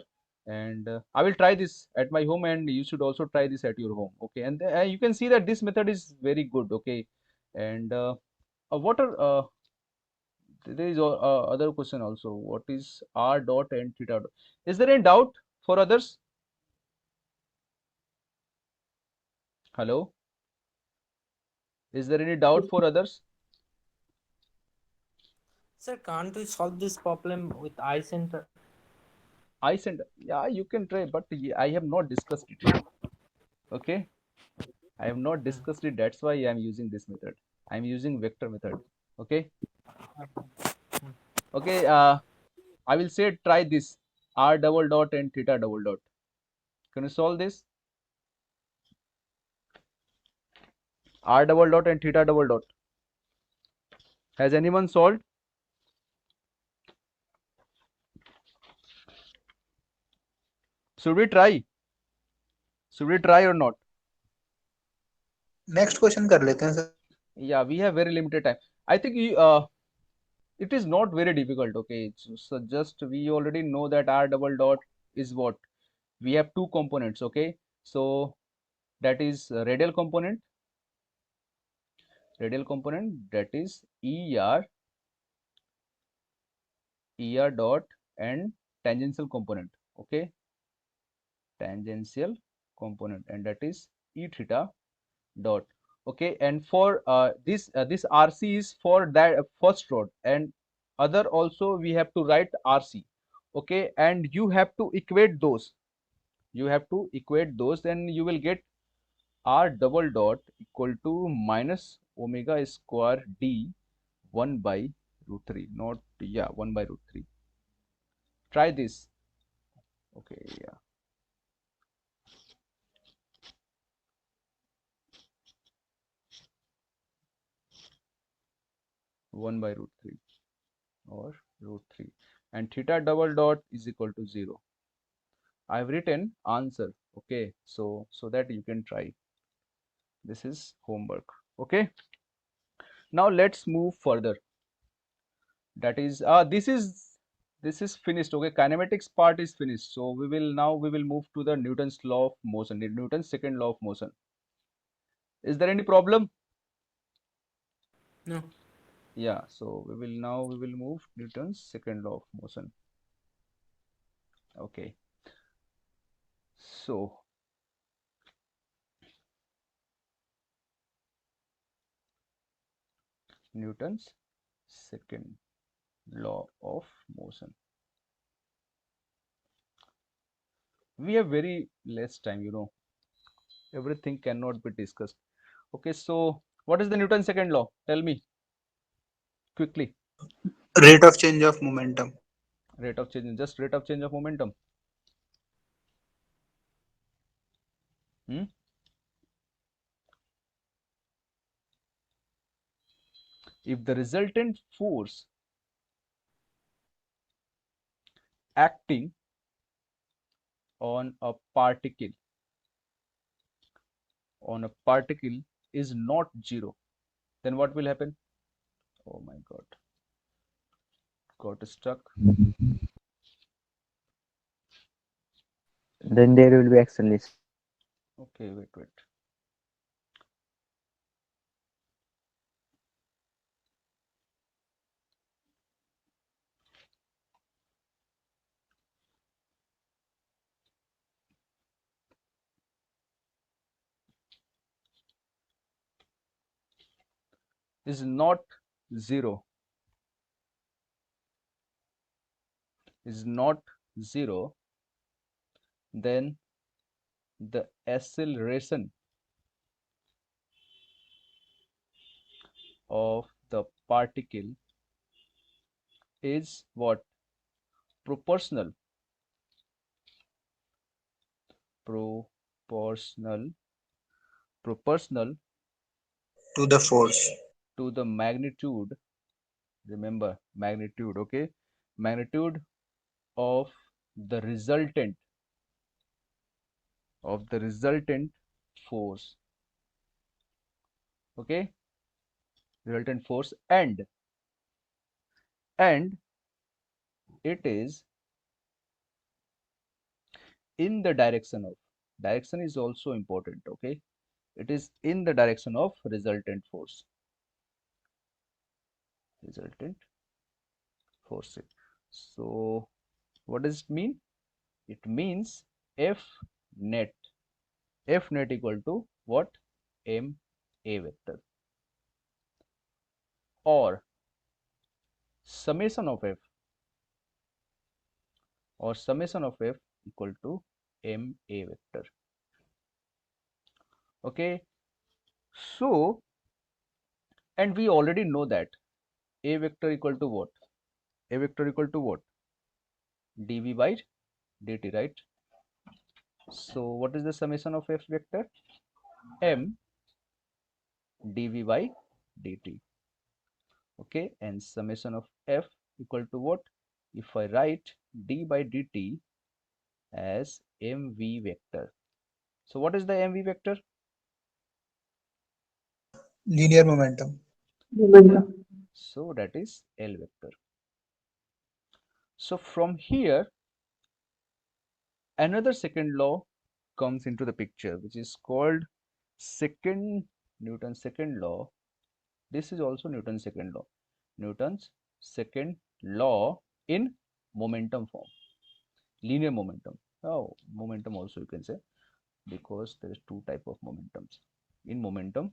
and I will try this at my home, and you should also try this at your home. Okay, and you can see that this method is very good. Okay, and what are there is other question also. What is R dot and theta dot? Is there any doubt for others? Hello, is there any doubt for others? Sir, can't we solve this problem with eye center? I send, yeah, you can try, but I have not discussed it here. Okay, I have not discussed it. That's why I am using this method. I am using vector method. Okay. Okay. I will say try this R double dot and theta double dot. Can you solve this? R double dot and theta double dot. Has anyone solved? Should we try? Should we try or not? Next question कर लेते हैं sir. Yeah, we have very limited time. I think it is not very difficult. Okay, so just we already know that R double dot is what? We have two components. Okay, so that is radial component, that is er dot, and tangential component. Okay, tangential component, and that is e theta dot. Okay, and for this RC is for that first rod, and other also we have to write RC. Okay, and you have to equate those. You have to equate those, then you will get R double dot equal to minus omega square D 1 by root 3. Not, yeah, 1 by root 3. Try this. Okay, yeah. 1 by root 3 or root 3, and theta double dot is equal to 0. I've written answer. Okay, so that you can try. This is homework. Okay, now let's move further. That is this is finished. Okay, kinematics part is finished. So we will move to the Newton's law of motion, Newton's second law of motion. Is there any problem? No. Yeah, so we will move Newton's second law of motion. Okay, so Newton's second law of motion. We have very less time, everything cannot be discussed. Okay, so what is the Newton's second law? Tell me quickly. Rate of change of momentum. Rate of change, just rate of change of momentum. Hmm? If the resultant force acting on a particle is not zero, then what will happen? Oh my god, got stuck. Then there will be acceleration. Okay, wait. Is not zero, is not zero, then the acceleration of the particle is what? Proportional proportional proportional To the force. to the magnitude. Remember magnitude. Okay, magnitude of the resultant force. Okay, resultant force, and it is in the direction is also important. Okay, it is in the direction of resultant force. So what does it mean? It means F net equal to what? M A vector, or summation of F equal to M A vector. Okay, so, and we already know that A vector equal to what? A vector equal to what? dV by dt, right? So what is the summation of F vector? M dV by dt. Okay, and summation of F equal to what? If I write d by dt as mv vector, so what is the mv vector? Linear momentum. So that is L vector. So from here another second law comes into the picture, which is called Newton's second law. This is also Newton's second law. Newton's second law in momentum form, linear momentum. Oh, momentum also you can say, because there is two type of momentums in momentum.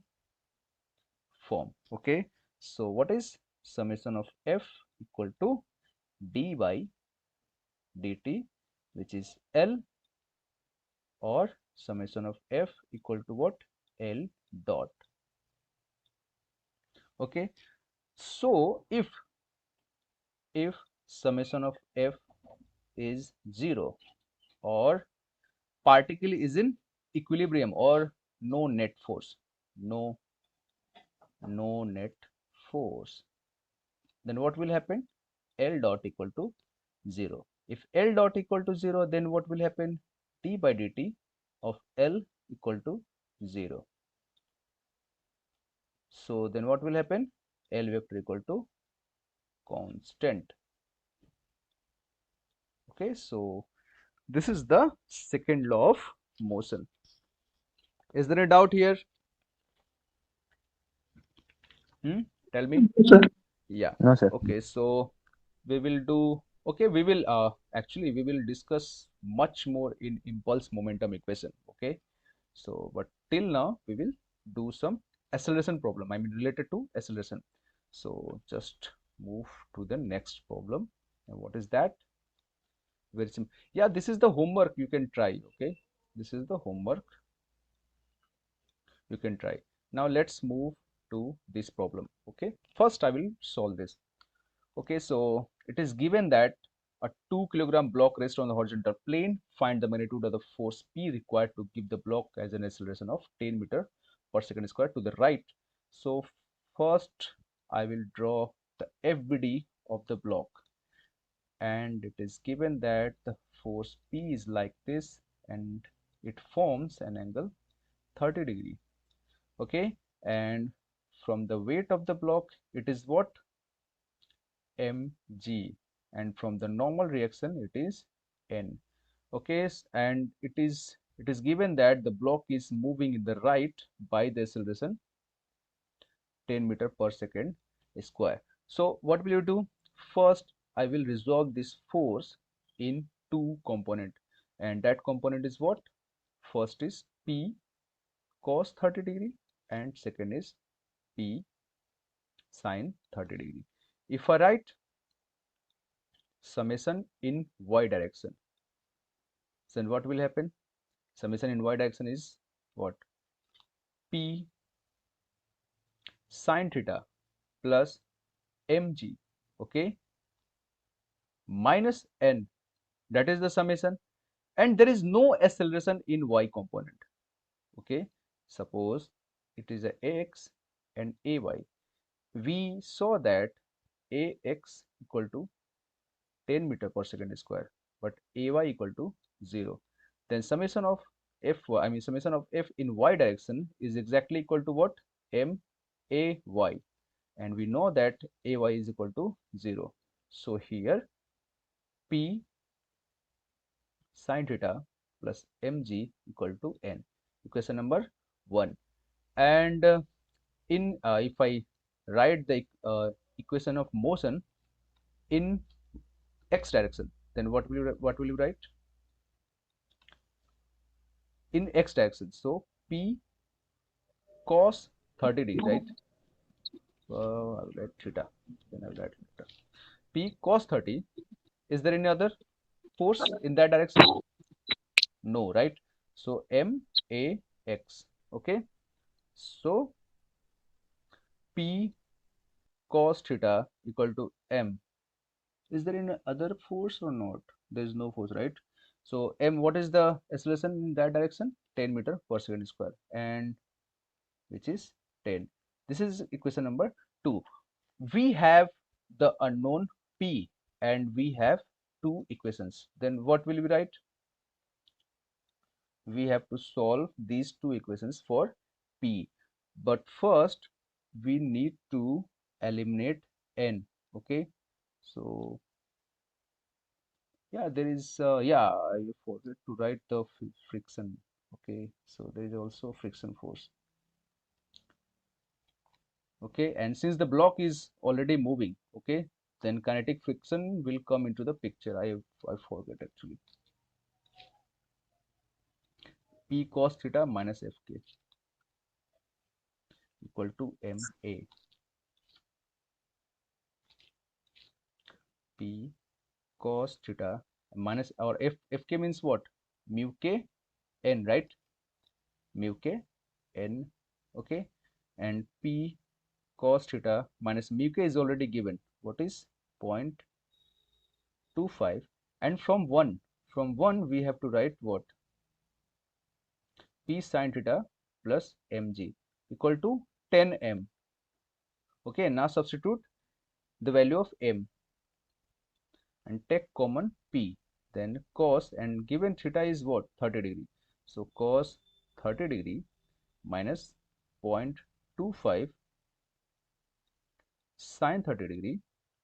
form. Okay, so what is summation of F equal to d by dt, which is L, or summation of F equal to what? L dot. Okay, so if summation of F is 0, or particle is in equilibrium, or no net force, no net force, then what will happen? L dot equal to 0. If L dot equal to 0, then what will happen? D by dt of L equal to 0. So then what will happen? L vector equal to constant. Okay, so this is the second law of motion. Is there a doubt here? Tell me. Sir. Yeah. No, sir. Okay, so we will do, okay, we will actually we will discuss much more in impulse momentum equation. Okay, so but till now we will do some acceleration problem, I mean related to acceleration. So just move to the next problem. And what is that? Very simple. Yeah, this is the homework, you can try. Okay, this is the homework, you can try. Now let's move to this problem. Okay, first I will solve this. Okay, so it is given that a 2 kilogram block rests on the horizontal plane. Find the magnitude of the force P required to give the block as an acceleration of 10 meter per second square to the right. So first I will draw the FBD of the block, and it is given that the force P is like this, and it forms an angle 30 degree. Okay, and from the weight of the block, it is what? Mg, and from the normal reaction it is N. Okay, and it is given that the block is moving in the right by the acceleration 10 meter per second square. So what will you do? First I will resolve this force in two component, and that component is what? First is P cos 30 degree, and second is P sin 30 degree. If I write summation in y direction, then what will happen? Summation in y direction is what? P sin theta plus mg, okay, minus n, that is the summation, and there is no acceleration in y component. Okay, suppose it is a ax and ay. We saw that ax equal to 10 meter per second square, but ay equal to 0. Then summation of f, I mean summation of f in y direction is exactly equal to what? M a y, and we know that ay is equal to 0. So here P sin theta plus mg equal to n, equation number 1. And in if I write the equation of motion in x direction, then what will you write in x direction? So P cos 30 degree, right? I will write theta, then I will write theta. P cos 30. Is there any other force in that direction? No, right? So M A X. Okay, so P cos theta equal to M. Is there any other force or not? There is no force, right? So M, what is the acceleration in that direction? 10 meter per second square, and which is 10. This is equation number 2. We have the unknown P, and we have two equations. Then what will we write? We have to solve these two equations for P, but first we need to eliminate N. Okay, so yeah, there is yeah, I forgot to write the friction. Okay, so there is also friction force. Okay, and since the block is already moving, okay, then kinetic friction will come into the picture. I forget actually. P cos theta minus fk. equal to MA. P cos theta minus, or Fk means what? Mu k n, right? Mu k n, okay? And P cos theta minus mu k is already given. What is 0.25? And from 1 we have to write what? P sin theta plus mg equal to 10m. Okay, now substitute the value of m and take common p. Then cos, and given theta is what? 30 degree. So cos 30 degree minus 0.25 sin 30 degree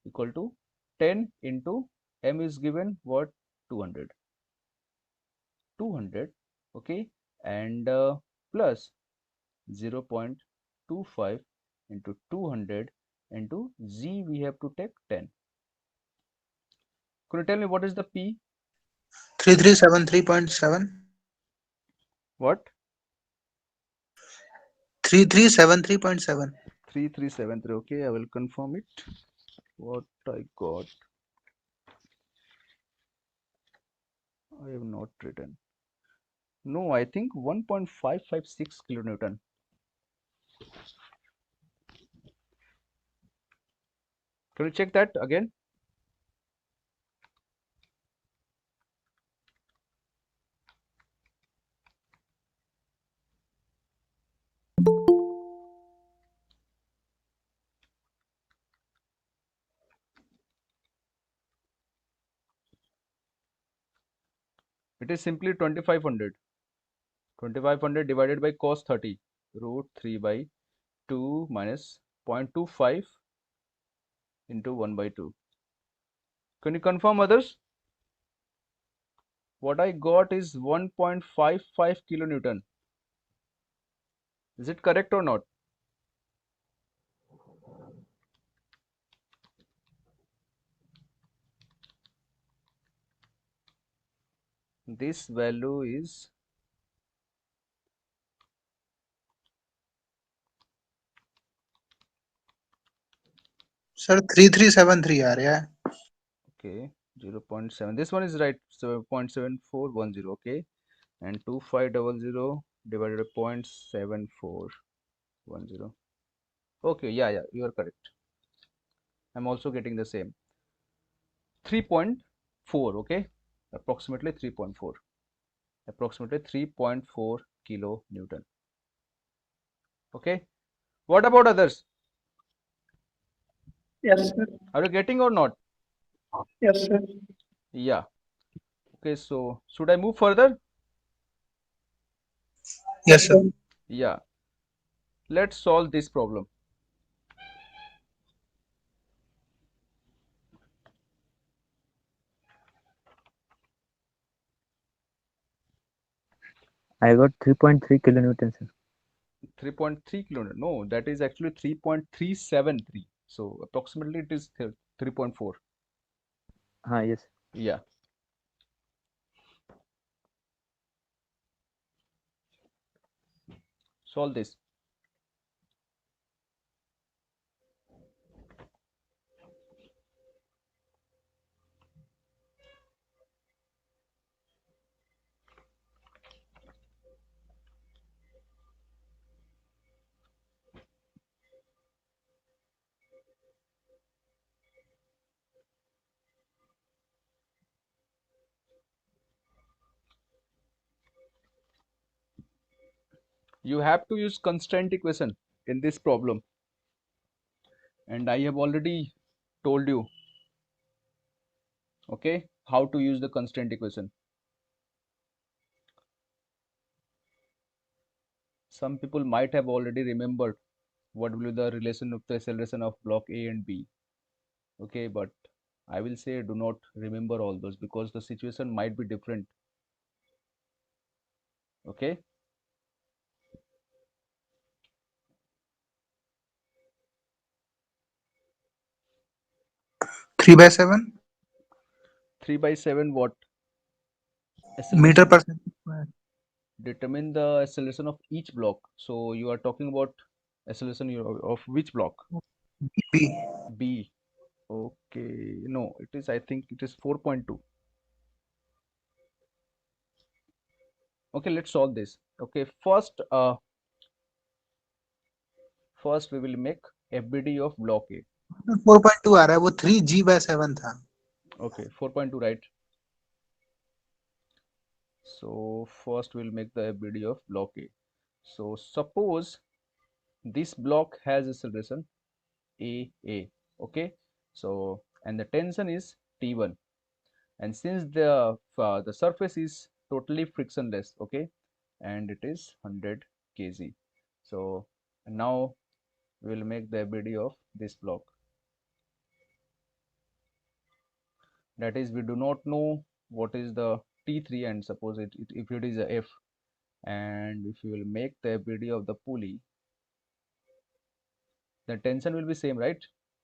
equal to 10 into m is given what? 200. Okay, and plus 0.25 into 200 into z, we have to take 10. Could you tell me what is the p? 3373.7. What? 3373.7. 3373. Okay, I will confirm it. What I got, I have not written. No, I think 1.556 kilonewton. Can you check that again? It is simply 2500. 2500 divided by cos 30 root 3 by 2 minus 0.25 into 1 by 2. Can you confirm, others? What I got is 1.55 kilonewton. Is it correct or not? This value is Sir 3373 आ रहा है. okay, 0.7. This one is right, so 0.7410. Okay, and 2500 divided by 0.7410. Okay, yeah, you are correct. I'm also getting the same. 3.4. Okay, approximately 3.4. Approximately 3.4 kilonewton. Okay, what about others? Yes, sir. Are you getting or not? Yes, sir. Yeah. Okay, so should I move further? Yes, sir. Yeah. Let's solve this problem. I got 3.3 kilonewtons, sir. 3.3 kilonewton. No, that is actually 3.373. So approximately it is 3.4. Yes. Yeah. Solve this. You have to use constraint equation in this problem, and I have already told you, okay, how to use the constraint equation. Some people might have already remembered what will be the relation of the acceleration of block A and B. Okay, but I will say do not remember all those because the situation might be different. Okay, 3/7 3 by 7 what? meter Acceleration. per second square. Determine the acceleration of each block. So you are talking about Acceleration of which block? B. B. Okay, no, it is, I think it is 4.2. Okay, let's solve this. Okay, first we will make FBD of block A. 4.2 आ रहा है, वो 3G/7 था. Okay, 4.2, right? So first we'll make the FBD of block A. So suppose this block has acceleration AA. Okay, so and the tension is T1, and since the surface is totally frictionless, okay, and it is 100 kg. So now we will make the FBD of this block. That is, we do not know what is the T3, and suppose if it is a F, and if you will make the FBD of the pulley, the tension will be same, right?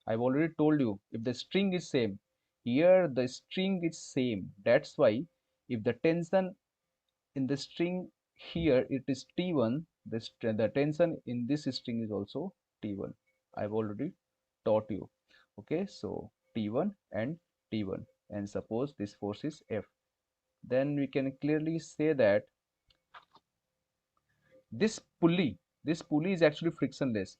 I've already told you, if the string is same, here the string is same, that's why if the tension in the string here it is T1, the tension in this string is also T1. I've already taught you. Okay, so T1 and T1, and suppose this force is F, then we can clearly say that this pulley is actually frictionless.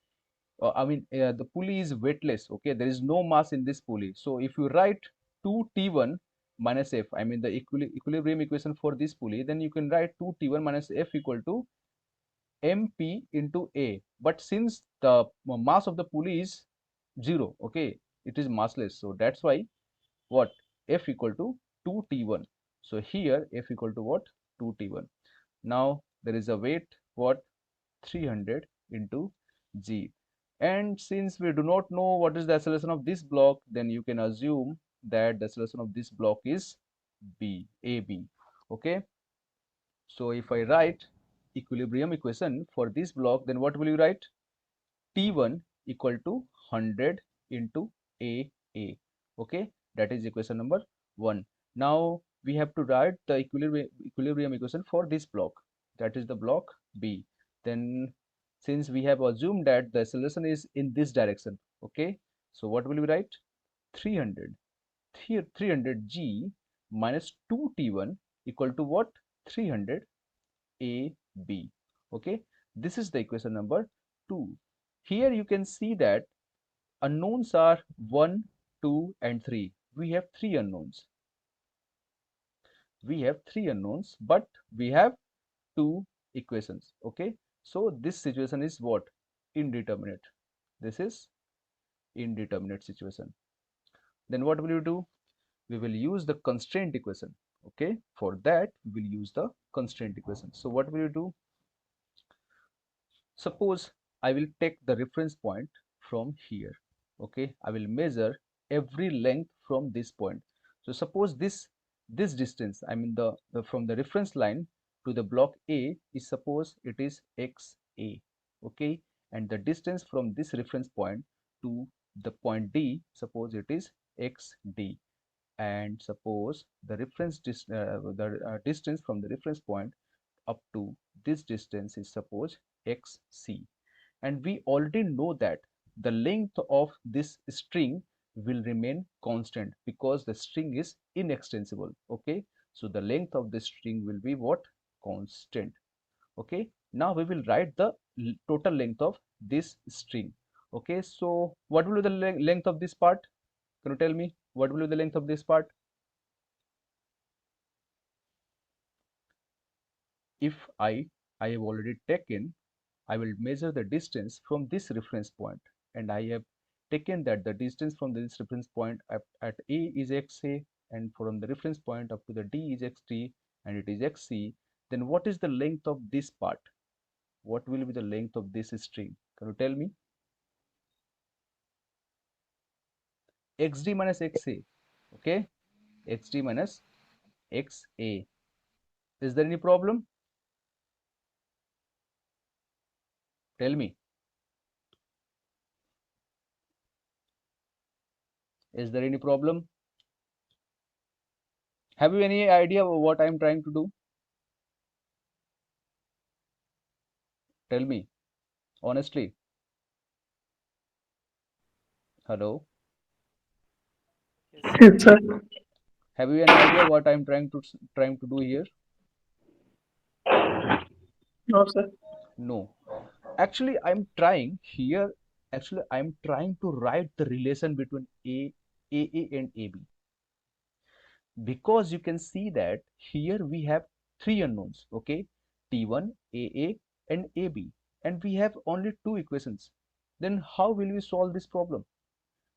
The pulley is weightless. Okay, there is no mass in this pulley. So if you write 2T1 minus F, I mean the equilibrium equation for this pulley, then you can write 2T1 minus F equal to MP into A. But since the mass of the pulley is 0, okay, it is massless. So that's why what? F equal to 2T1. So here F equal to what? 2T1. Now there is a weight, what? 300 into G. And since we do not know what is the acceleration of this block, then you can assume that the acceleration of this block is AB. Okay, so if I write equilibrium equation for this block, then what will you write? T1 equal to 100 into AA. Okay, that is equation number 1. Now we have to write the equilibrium equation for this block, that is the block B. Then since we have assumed that the acceleration is in this direction, okay, so what will we write? 300 G minus 2T1 equal to what? 300 AB. Okay, this is the equation number 2. Here you can see that unknowns are 1, 2 and 3. We have three unknowns, but we have two equations. Okay, so this situation is what? Indeterminate. This is indeterminate situation. Then what will you do? We will use the constraint equation. Okay, for that we will use the constraint equation. So what will you do? Suppose I will take the reference point from here. Okay, I will measure every length from this point. So suppose this distance, I mean the from the reference line to the block A is, suppose it is XA. Okay, and the distance from this reference point to the point D, suppose it is XD. And suppose the distance from the reference point up to this distance is, suppose, XC. And we already know that the length of this string will remain constant because the string is inextensible. Okay, so the length of the string will be what? Constant. Okay, now we will write the total length of this string. Okay, so what will be the length of this part? Can you tell me what will be the length of this part? If I have already taken, I will measure the distance from this reference point, and I have taken that the distance from this reference point at A is XA, and from the reference point up to the D is XT, and it is XC. Then what is the length of this part? What will be the length of this string? Can you tell me? XD minus XA. Okay, XD minus XA. Is there any problem? Tell me. Is there any problem? Have you any idea of what I am trying to do? Tell me honestly. Hello. Yes, sir. Have you any idea what I'm trying to do here? No, sir. No. Actually, I'm trying here. Actually, I'm trying to write the relation between AA and AB, because you can see that here we have three unknowns. Okay, T1, AA, and AB, and we have only two equations. Then how will we solve this problem?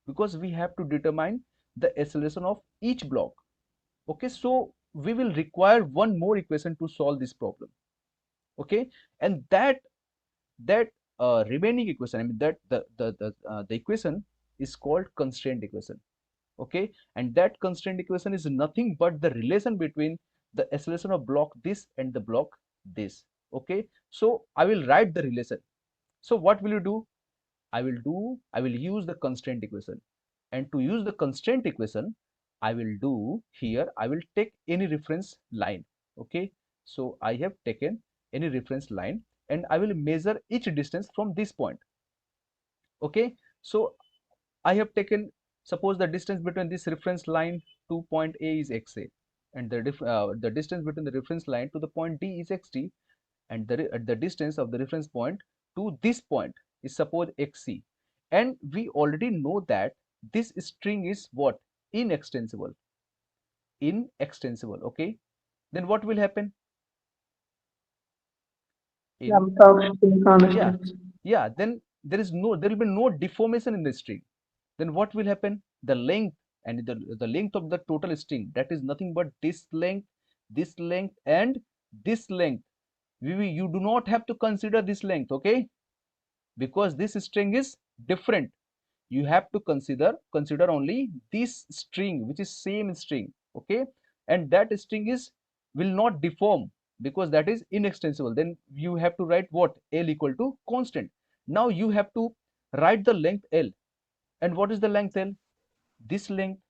Because we have to determine the acceleration of each block. Okay, so we will require one more equation to solve this problem. Okay, and that remaining equation, I mean that the equation is called constraint equation. Okay, and that constraint equation is nothing but the relation between the acceleration of block this and the block this. Okay, so I will write the relation. So what will you do? I will use the constraint equation, and to use the constraint equation, I will do here, I will take any reference line. Okay, so I have taken any reference line, and I will measure each distance from this point. Okay, so I have taken, suppose the distance between this reference line to point A is xa, and the distance between the reference line to the point D is xt, and the distance of the reference point to this point is suppose xc. And we already know that this string is what? Inextensible. Inextensible. Okay, then what will happen? In yeah, yeah, then there will be no deformation in the string. Then what will happen? The length, and the length of the total string, that is nothing but this length, and this length. You do not have to consider this length. Okay, because this string is different. You have to consider only this string, which is same string. Okay, and that string is will not deform, because that is inextensible. Then you have to write what? L equal to constant. Now you have to write the length L. And what is the length L? This length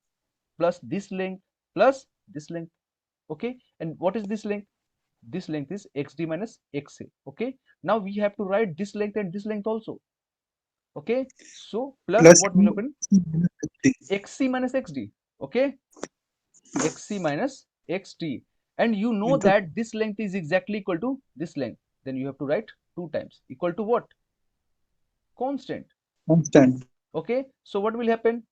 plus this length plus this length. Okay, and what is this length? This length is xd minus xa. Okay, now we have to write this length and this length also. Okay, so plus Plus what will happen? xc minus xd. Okay, xc minus xd, and you know into that this length is exactly equal to this length. Then you have to write 2 times equal to what? Constant. constant Okay, so what will happen?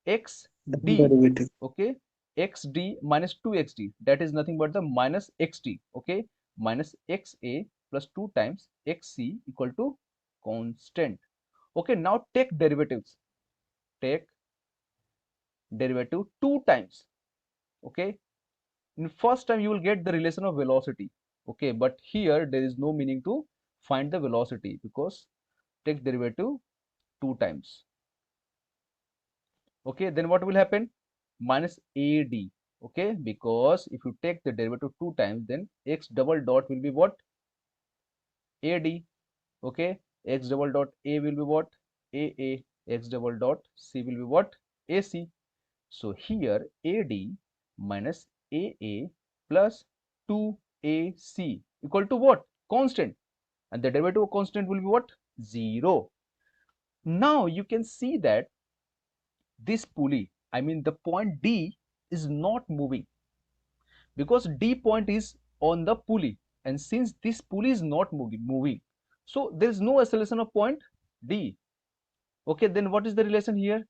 xd. derivative. Okay, xd minus 2xd, that is nothing but the minus xt. Okay, minus xa plus 2 times xc equal to constant. Okay, now take derivatives. Take derivative 2 times. Okay, in first time you will get the relation of velocity. Okay, but here there is no meaning to find the velocity, because take derivative 2 times. Okay, then what will happen? Minus ad. Okay, because if you take the derivative 2 times, then x double dot will be what? Ad. Okay, x double dot a will be what? Aa. X double dot c will be what? Ac. So here AD minus AA plus 2AC equal to what? Constant. And the derivative of constant will be what? 0. Now you can see that this pulley, I mean the point D, is not moving, because D point is on the pulley. And since this pulley is not moving, so there is no acceleration of point D. Okay, then what is the relation here?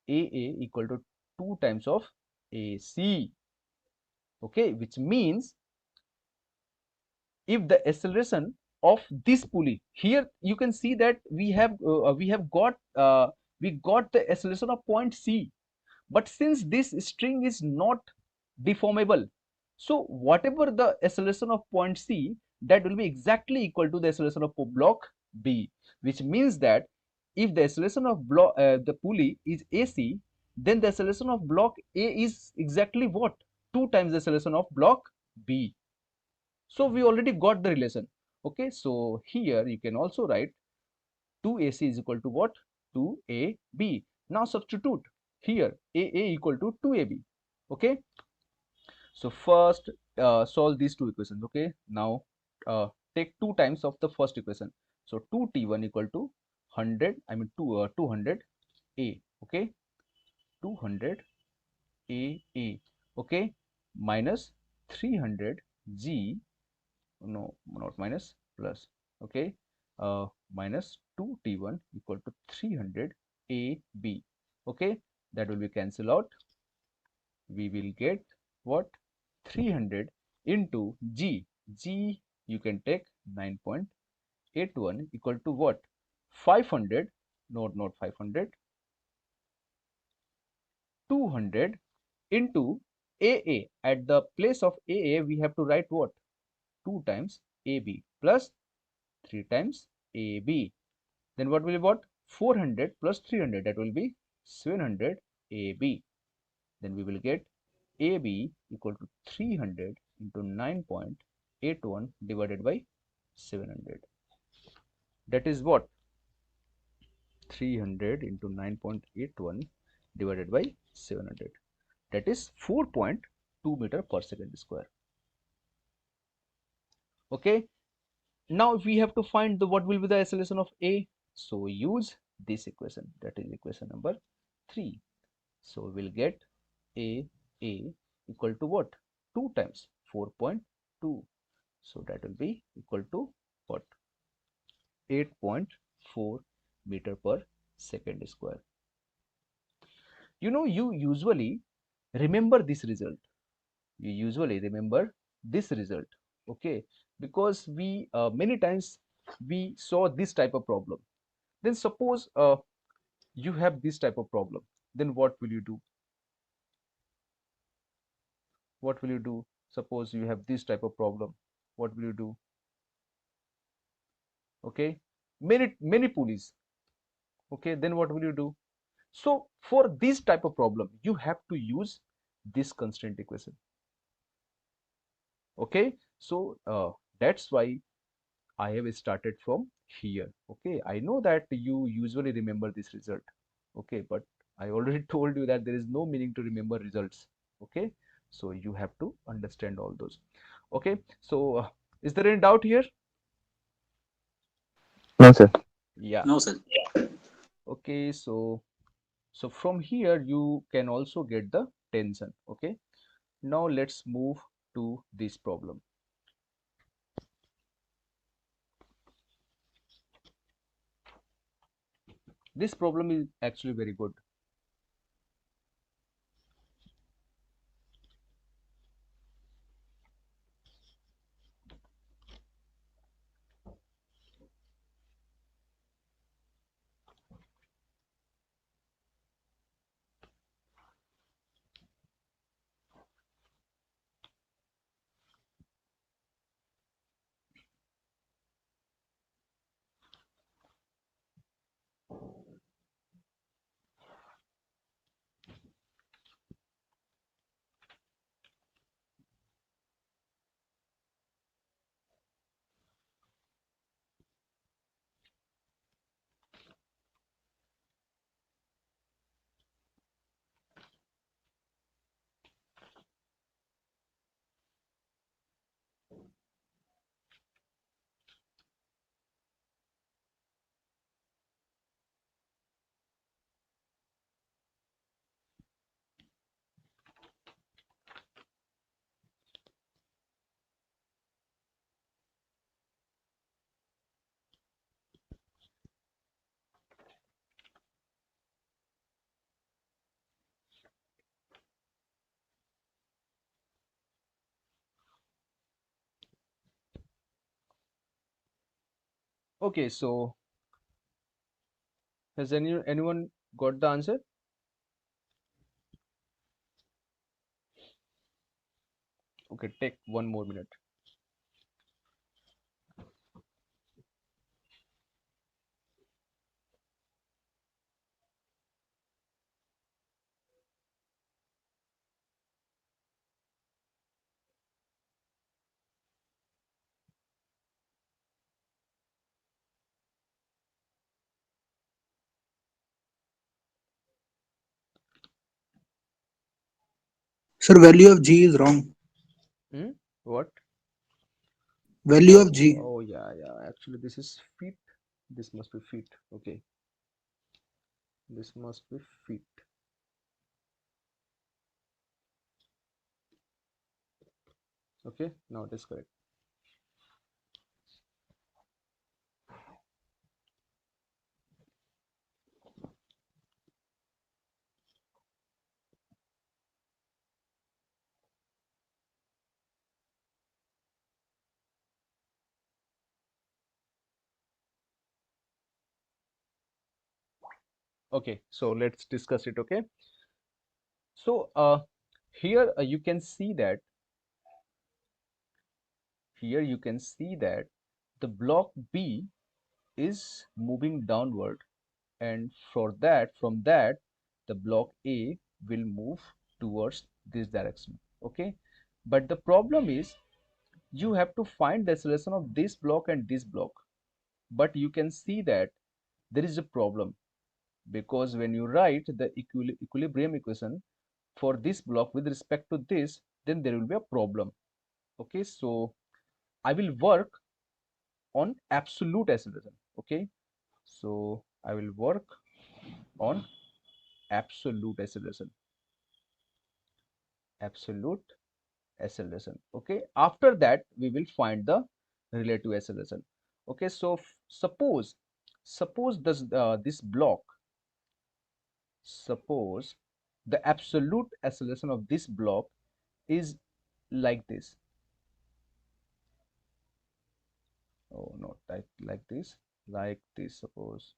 AA equal to 2 times of AC. Okay, which means if the acceleration of this pulley, here you can see that we got the acceleration of point C, but since this string is not deformable, so whatever the acceleration of point C, that will be exactly equal to the acceleration of block B, which means that if the acceleration of the pulley is AC, then the acceleration of block A is exactly what? 2 times the acceleration of block B. So we already got the relation. Okay, so here you can also write 2AC is equal to what? 2AB. Now substitute here AA equal to 2AB. Okay, so first solve these two equations. Okay, now take 2 times of the first equation. So 2t1 equal to 100, I mean 200 A. okay, 200 AA, okay, minus 300 G, no, not minus, plus, okay, minus 2T1 equal to 300 AB, okay, that will be cancelled out. We will get what? 300 into G you can take 9.81 equal to what? 500, not 500, 200 into AA. At the place of AA, we have to write what? 2 times AB plus 3 times AB. Then what will be what? 400 plus 300, that will be 700 AB. Then we will get AB equal to 300 into 9.81 divided by 700. That is what? 300 into 9.81 divided by 700. That is 4.2 meter per second square. Okay. Now we have to find the what will be the acceleration of A. So use this equation, that is equation number 3. So we'll get A equal to what? 2 times 4.2. So that will be equal to what? 8.4 meter per second square. You usually remember this result. You usually remember this result, okay? Because we many times we saw this type of problem. Then suppose you have this type of problem. Then what will you do? What will you do? Suppose you have this type of problem. What will you do? Okay, many pulleys. Okay, then what will you do? So for this type of problem, you have to use this constraint equation. Okay, so that's why I have started from here. Okay, I know that you usually remember this result. Okay, but I already told you that there is no meaning to remember results. Okay, so you have to understand all those. Okay, so is there any doubt here? No, sir. Yeah. No, sir. Okay, so from here you can also get the tension. Okay, now let's move to this problem. This problem is actually very good. Okay, so has anyone got the answer? Okay, take 1 more minute. Sir, value of G is wrong. What? Value of G. Oh yeah, actually this is feet. This must be feet. Okay. This must be feet. Okay, now it is correct. Okay, so let's discuss it. Okay, so here you can see that the block B is moving downward, and from that the block A will move towards this direction. Okay, but the problem is you have to find the acceleration of this block and this block, but you can see that there is a problem, because when you write the equilibrium equation for this block with respect to this, then there will be a problem. Okay, so I will work on absolute acceleration. Okay, so I will work on absolute acceleration. Okay, after that we will find the relative acceleration. Okay, so suppose this block, suppose the absolute acceleration of this block is like this. Oh, not like this, suppose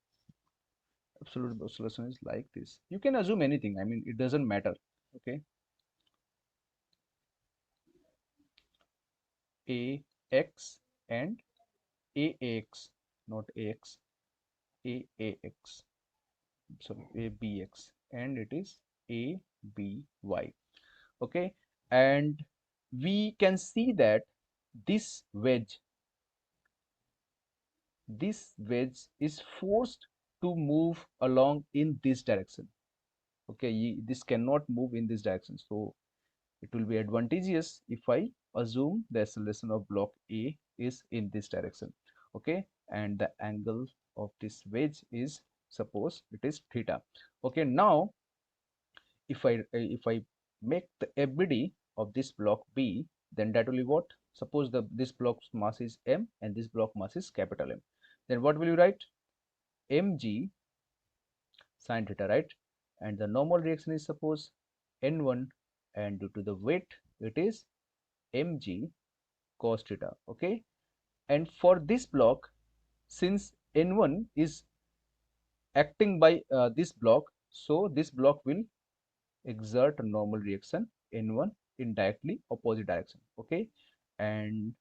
absolute acceleration is like this. You can assume anything, I mean, it doesn't matter. Okay, ax and aax, not ax, aax, sorry, abx, and it is aby. Okay, and we can see that this wedge is forced to move along in this direction. Okay, this cannot move in this direction, so it will be advantageous if I assume the acceleration of block A is in this direction. Okay, and the angle of this wedge is, suppose it is theta. Okay, now if I make the FBD of this block B, then that will be what? Suppose this block's mass is m and this block mass is capital M. Then what will you write? mg sine theta, right? And the normal reaction is, suppose, n1, and due to the weight it is mg cos theta. Okay, and for this block, since n1 is acting by this block, so this block will exert a normal reaction n1 in directly opposite direction. Okay, and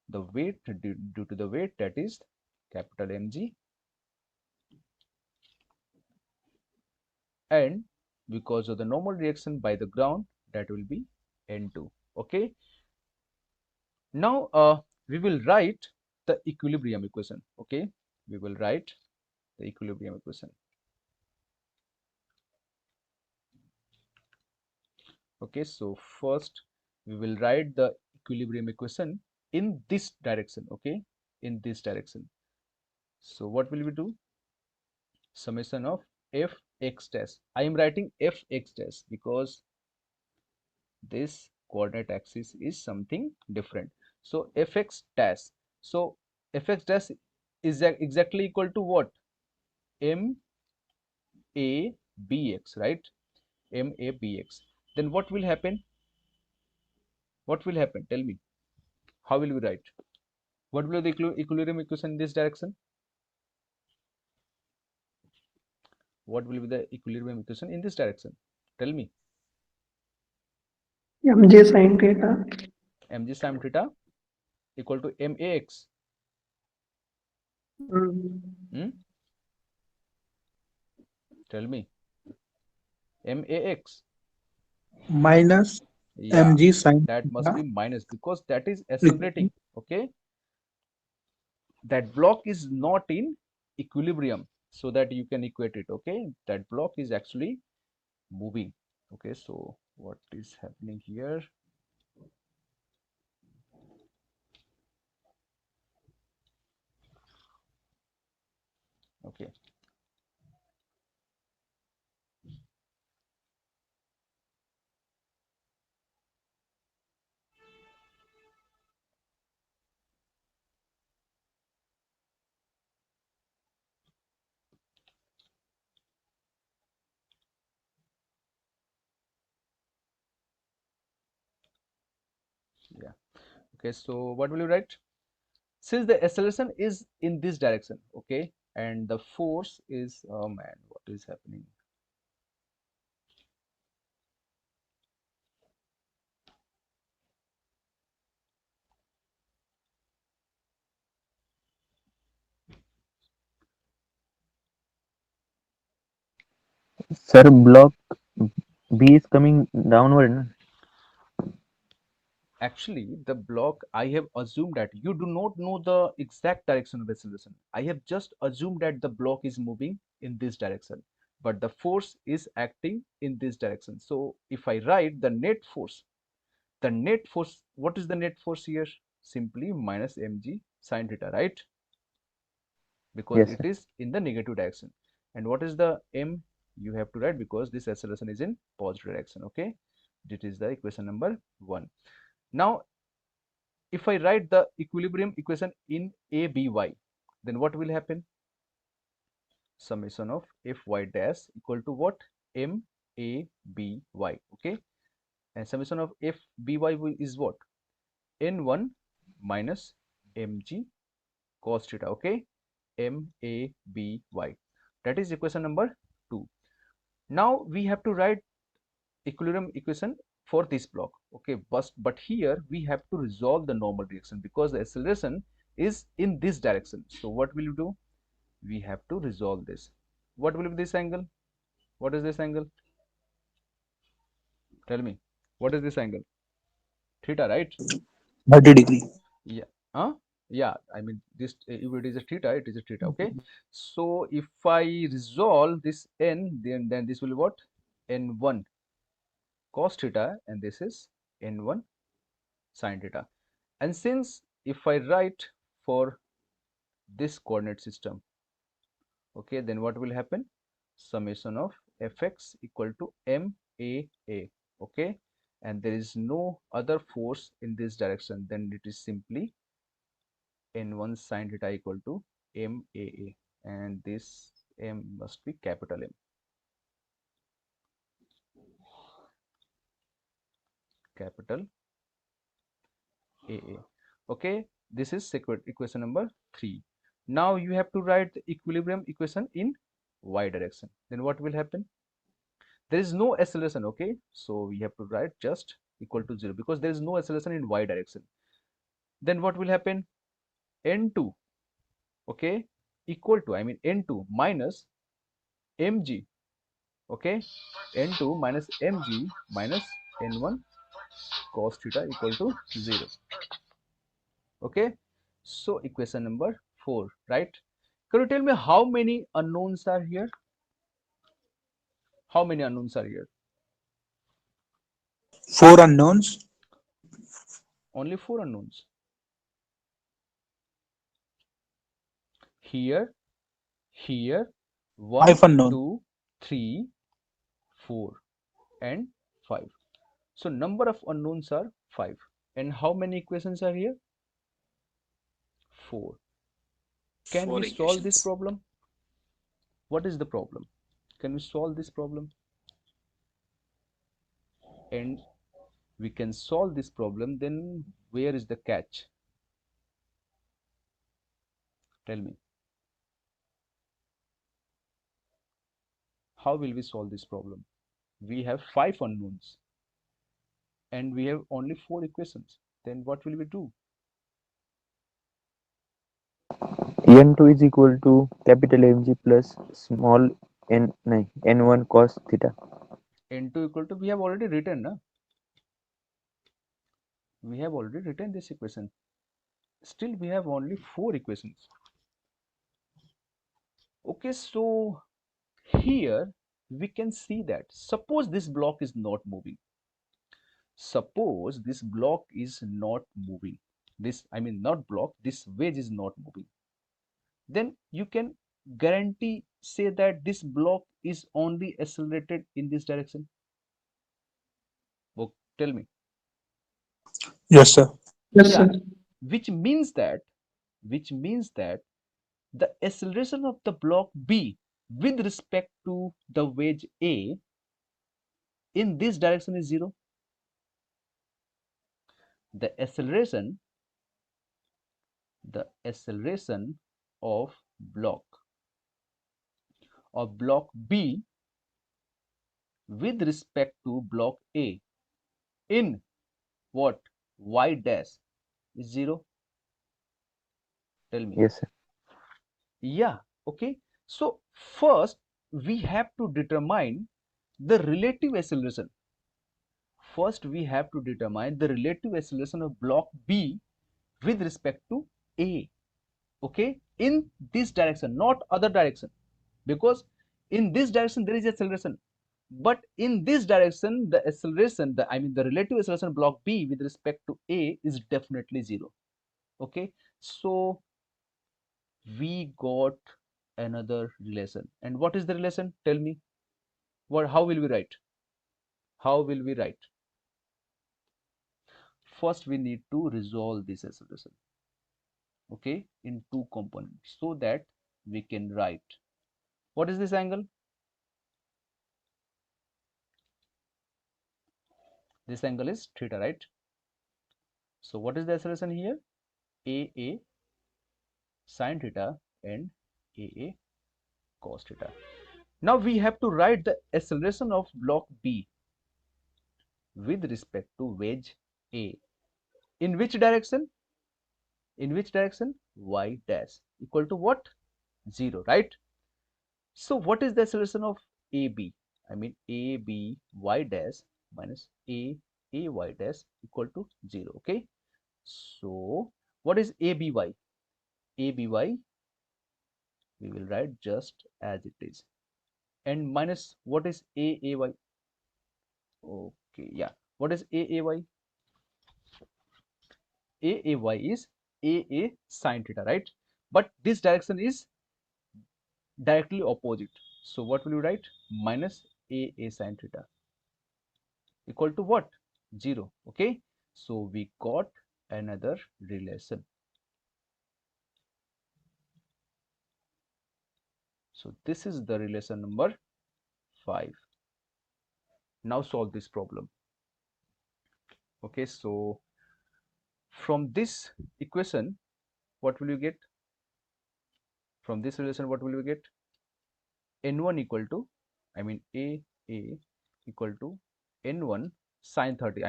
the weight, due to the weight, that is capital Mg, and because of the normal reaction by the ground, that will be n2. Okay, now we will write the equilibrium equation. Okay, we will write the equilibrium equation. Okay, so first we will write the equilibrium equation in this direction. Okay, in this direction. So what will we do? Summation of fx dash. I am writing fx dash because this coordinate axis is something different. So fx dash. So fx dash is exactly equal to what? M a bx, right? M a bx. Then what will happen? What will happen? Tell me. How will we write? What will be the equilibrium equation in this direction? What will be the equilibrium equation in this direction? Tell me. mj sin theta. Mg sin theta equal to max. Hmm? Tell me. Max. minus Yeah, mg sin that must be theta minus, because that is equal accelerating. Okay, that block is not in equilibrium, so that you can equate it. Okay, that block is actually moving. Okay, so what is happening here? Okay, Yeah. Okay, so what will you write? Since the acceleration is in this direction, okay, and the force is, oh man, what is happening? Sir, block B is coming downward. Na? Actually, the block, I have assumed that you do not know the exact direction of acceleration. I have just assumed that the block is moving in this direction, but the force is acting in this direction. So if I write the net force, what is the net force here? Simply minus mg sine theta, right? Because Yes, it sir. is in the negative direction. And what is the m? You have to write because this acceleration is in positive direction, okay? This is the equation number 1. Now, if I write the equilibrium equation in ABY, then what will happen? Summation of Fy dash equal to what? MABY, okay? And summation of FBY is what? N1 minus mg cos theta, okay? MABY. That is equation number 2. Now we have to write equilibrium equation for this block, okay, but here we have to resolve the normal direction because the acceleration is in this direction. So what will you do? We have to resolve this. What will be this angle? What is this angle? Tell me, what is this angle? Theta, right? 30 degree. Yeah. Yeah, I mean this, if it is a theta, it is a theta, okay? So if I resolve this n, then this will be what? N1 cos theta, and this is N1 sin theta. And since if I write for this coordinate system, okay, then what will happen? Summation of fx equal to MAA, okay, and there is no other force in this direction, then it is simply N1 sin theta equal to MAA, and this M must be capital M, capital AA. Okay, this is equation number 3. Now you have to write the equilibrium equation in y direction. Then what will happen? There is no acceleration, okay? So we have to write just equal to 0 because there is no acceleration in y direction. Then what will happen? N2, okay, equal to, I mean N2 minus mg, okay? N2 minus mg minus N1 cos theta equal to 0. Okay, so equation number 4, right? Can you tell me how many unknowns are here? How many unknowns are here? 4 unknowns. Only 4 unknowns. Here, 1, 5 unknown. 2, 3, 4 and 5. So number of unknowns are 5. And how many equations are here? 4. Can we 4 solve this equations. problem? What is the problem? Can we solve this problem? And we can solve this problem, then where is the catch? Tell me. How will we solve this problem? We have 5 unknowns and we have only 4 equations. Then what will we do? N2 is equal to capital Mg plus small n, n1 cos theta. N2 equal to, we have already written, na? We have already written this equation. Still we have only 4 equations. Okay, so here we can see that suppose this block is not moving. Suppose this block is not moving. This, I mean not block, this wedge is not moving. Then you can guarantee say that this block is only accelerated in this direction. Oh, tell me. Yes, sir. Yeah, which means that the acceleration of the block B with respect to the wedge A in this direction is 0. the acceleration of block B with respect to block A in what y dash is 0. Tell me. Yes, sir. Yeah, okay. So first we have to determine the relative acceleration. First we have to determine the relative acceleration of block B with respect to A. Okay, in this direction, not other direction, because in this direction there is acceleration, but in this direction the acceleration, the relative acceleration of block B with respect to A is definitely 0. Okay, so we got another relation. And what is the relation? Tell me. How will we write? First we need to resolve this acceleration, okay, in two components, so that we can write what is this angle. This angle is theta, right? So what is the acceleration here? AA sin theta and AA cos theta. Now we have to write the acceleration of block B with respect to wedge A. In which direction? Y dash equal to what? 0, right? So what is the acceleration of AB? AB y dash minus y dash equal to 0. Okay. So what is ABY? ABY we will write just as it is. And minus what is AAY? Okay, yeah. What is AAY? AAY is AA sin theta, right? But this direction is directly opposite. So what will you write? Minus AA sin theta equal to what? 0. Okay. So we got another relation. So this is the relation number 5. Now solve this problem. Okay, so from this equation, what will you get? From this relation, what will you get? N1 equal to, A equal to N1 sine 30.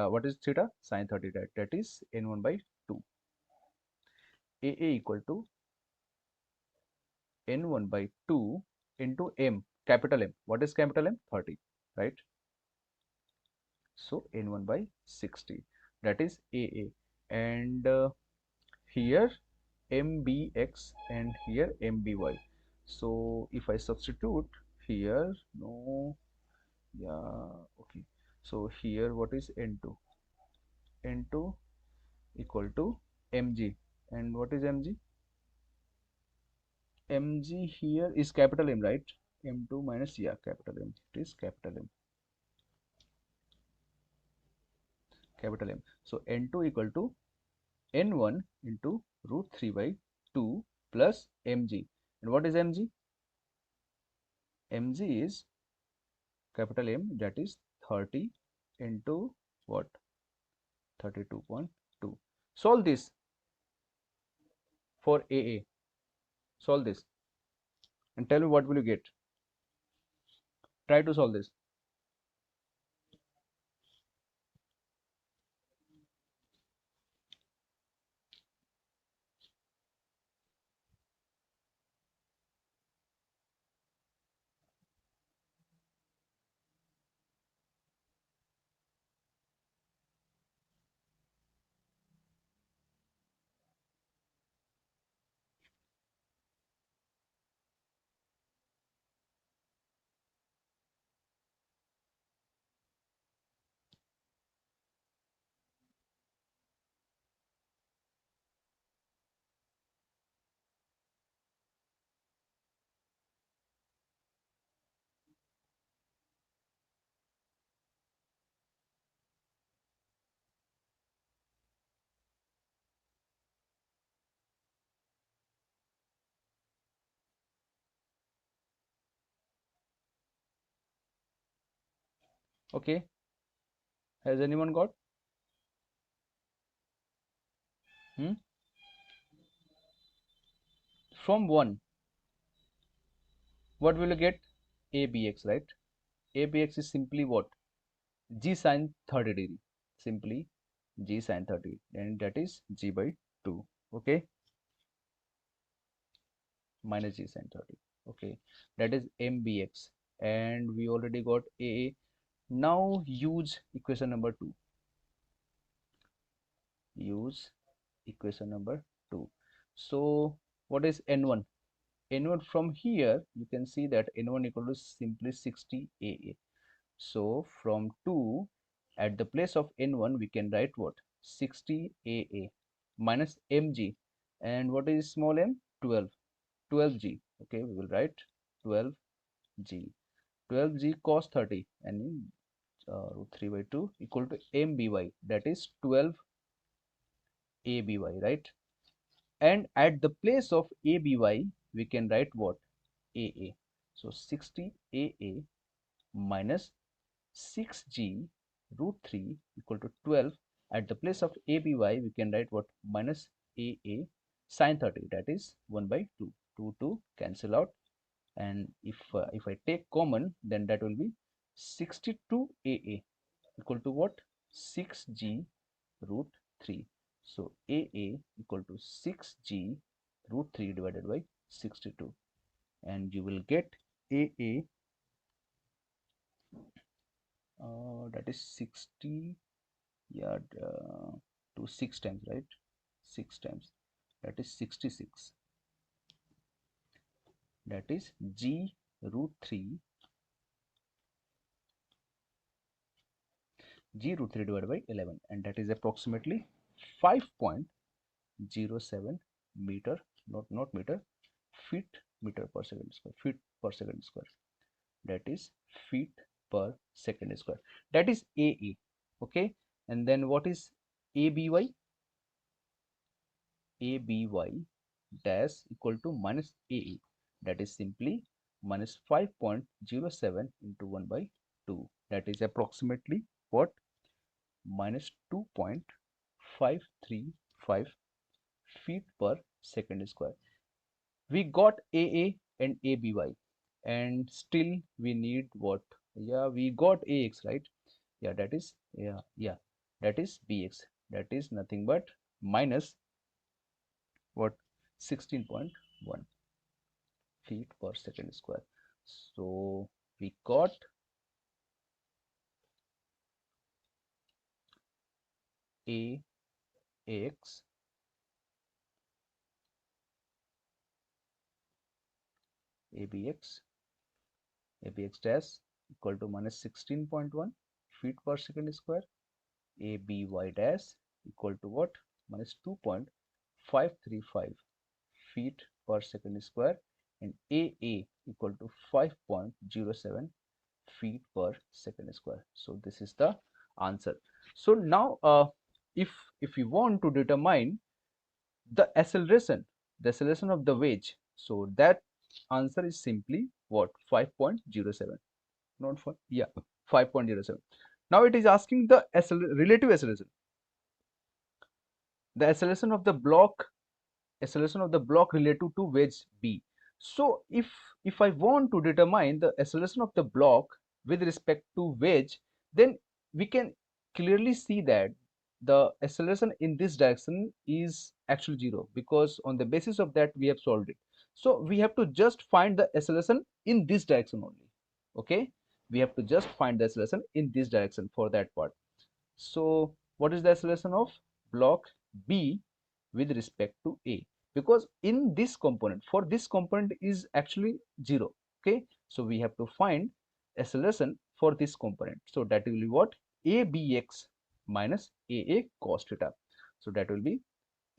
What is theta? Sine 30, that is N1 by 2. AA equal to N1 by 2 into M, capital M. What is capital M? 30, right? So N1 by 60, that is AA. And here MBX and here MBY. So if I substitute here, no, yeah, okay. So here what is N2? N2 equal to mg. And what is mg? Mg here is capital M, right? M2 minus, yeah, capital M. It is capital M. Capital M. So N2 equal to N1 into root 3 by 2 plus mg. And what is mg? Mg is capital M, that is 30 into what? 32.2. Solve this for AA. Solve this and tell me what will you get. Try to solve this. Okay. Has anyone got? From 1, what will you get? ABX, right? ABX is simply what? G sine 30 degree. Simply G sine 30, and that is G by 2. Okay, minus G sine 30. Okay, that is MBX, and we already got AA. Now use equation number 2. Use equation number 2. So what is N1? N1, from here you can see that N1 equal to simply 60 AA. So from 2, at the place of N1 we can write what? 60 AA minus mg, and what is small m? 12g. Okay, we will write 12g. 12g cos 30, and root 3 by 2 equal to mby, that is 12 aby, right? And at the place of aby we can write what? AA. So 60 AA minus 6g root 3 equal to 12. At the place of aby we can write what? Minus AA sine 30, that is 1 by 2. 2 cancel out, and if I take common, then that will be 62 AA equal to what? 6g root 3. So AA equal to 6g root 3 divided by 62, and you will get AA, that is 60, yeah, to 6 times, right? 6 times, that is 66, that is g root 3 divided by 11, and that is approximately 5.07 meter, not meter, meter per second square, feet per second square, that is feet per second square, that is AA. Okay, and then what is ABY? ABY dash equal to minus AA, that is simply minus 5.07 into 1 by 2, that is approximately what? Minus 2.535 feet per second square. We got AA and ABY, and still we need what? Yeah, we got AX, right? Yeah, that is, that is BX, that is nothing but minus what? 16.1 feet per second square. So we got AX ABX dash equal to minus 16.1 feet per second square. ABY dash equal to what? Minus 2.535 feet per second square, and AA equal to 5.07 feet per second square. So this is the answer. So now if you want to determine the acceleration of the wedge, so that answer is simply what? 5.07, not 4, yeah, 5.07. Now it is asking the relative acceleration, the acceleration of the block related to wedge B. So if I want to determine the acceleration of the block with respect to wedge, then we can clearly see that the acceleration in this direction is actually 0, because on the basis of that we have solved it. So we have to just find the acceleration in this direction only. Okay, we have to just find the acceleration in this direction for that part. So what is the acceleration of block B with respect to A? Because in this component, for this component is actually 0. Okay, so we have to find acceleration for this component. So that will be what? ABX minus AA cos theta. So that will be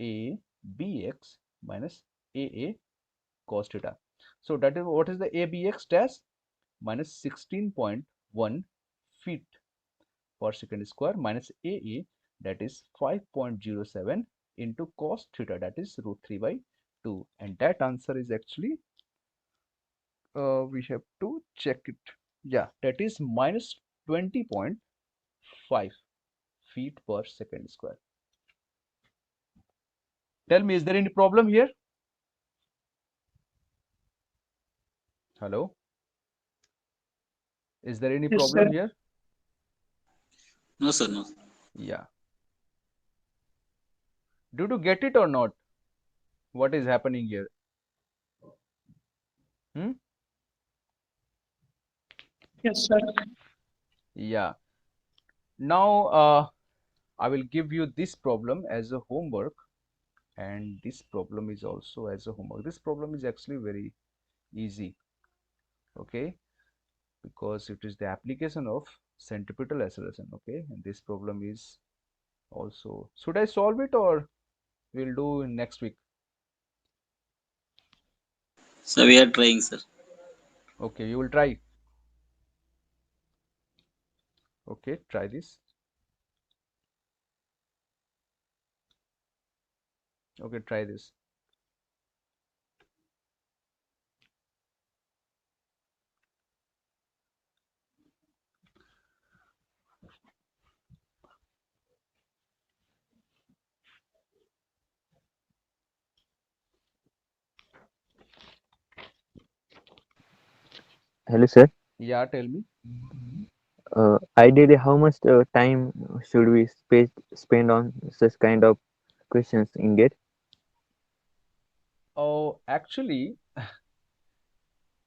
ABX minus AA cos theta. So that is what is the ABX dash? Minus 16.1 feet per second square minus AA, that is 5.07 into cos theta, that is root 3 by 2, and that answer is actually we have to check it. Yeah, that is minus 20.5 feet per second square. Tell me, is there any problem here? Hello? Is there any Yes, problem sir. here? No, sir, no. Yeah. Did you get it or not? What is happening here? Hmm? Yes, sir. Yeah. Now, I will give you this problem as a homework, and this problem is also as a homework. This problem is actually very easy, okay, because it is the application of centripetal acceleration, okay, and this problem is also, should I solve it or we'll do next week? So we are trying, sir. Okay, you will try. Okay, try this. Okay, try this. Hello, sir. Yeah, tell me. Ideally, how much time should we spend on such kind of questions in GATE? Oh, actually,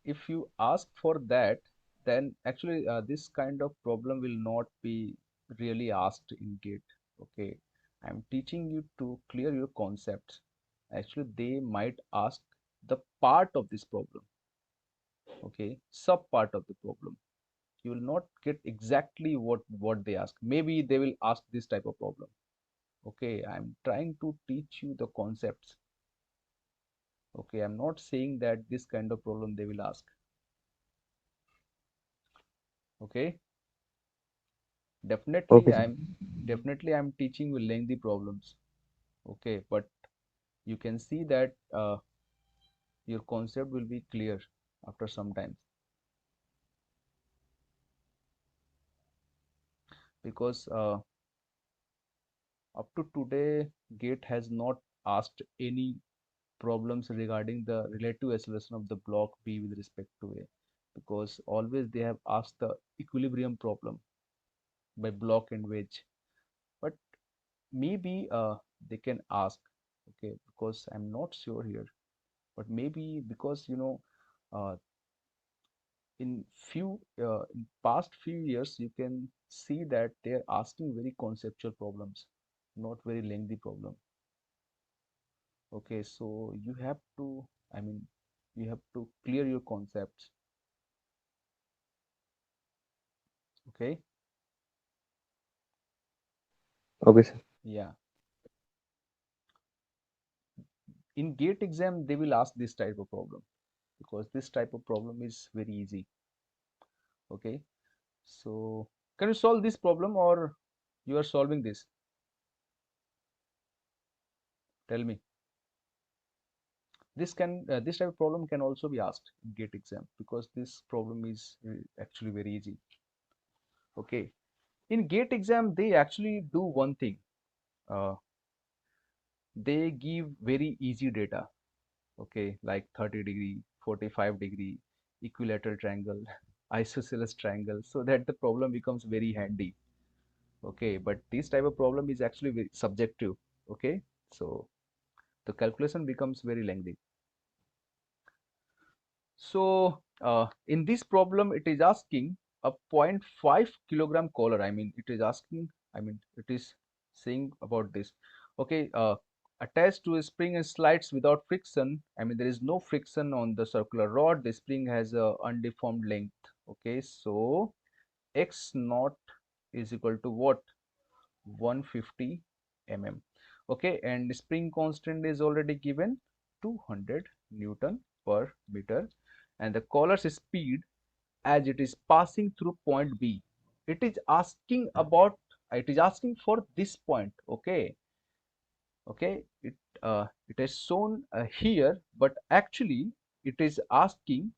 if you ask for that, then actually this kind of problem will not be really asked in GATE. Okay, I'm teaching you to clear your concepts. Actually, they might ask the part of this problem. Okay, sub part of the problem. You will not get exactly what they ask. Maybe they will ask this type of problem. Okay, I'm trying to teach you the concepts. Okay, I'm not saying that this kind of problem they will ask. Okay, Okay, definitely sir. I'm teaching you lengthy problems. Okay, but you can see that your concept will be clear after some time, because up to today GATE has not asked any problems regarding the relative acceleration of the block B with respect to A, because always they have asked the equilibrium problem by block and wedge. But maybe they can ask, okay, because I'm not sure here, but maybe because uh, in past few years you can see that they're asking very conceptual problems, not very lengthy problem. Okay, so you have to, I mean, you have to clear your concepts. Okay. Okay, sir. Yeah, in GATE exam they will ask this type of problem, because this type of problem is very easy. Okay, so can you solve this problem or you are solving this? Tell me. This type of problem can also be asked in GATE exam, because this problem is actually very easy. Okay, in GATE exam they actually do one thing. They give very easy data. Okay, like 30-degree, 45-degree, equilateral triangle, isosceles triangle, so that the problem becomes very handy. Okay, but this type of problem is actually very subjective. Okay, so the calculation becomes very lengthy. So in this problem, it is asking a 0.5 kilogram collar. I mean, it is asking, I mean, it is saying about this. Okay, attached to a spring and slides without friction. I mean, there is no friction on the circular rod. The spring has a undeformed length. Okay, so x naught is equal to what? 150 mm. Okay, and spring constant is already given 200 Newton per meter, and the collar's speed as it is passing through point B. It is asking about, it is asking for this point. Okay, okay, it is shown here, but actually it is asking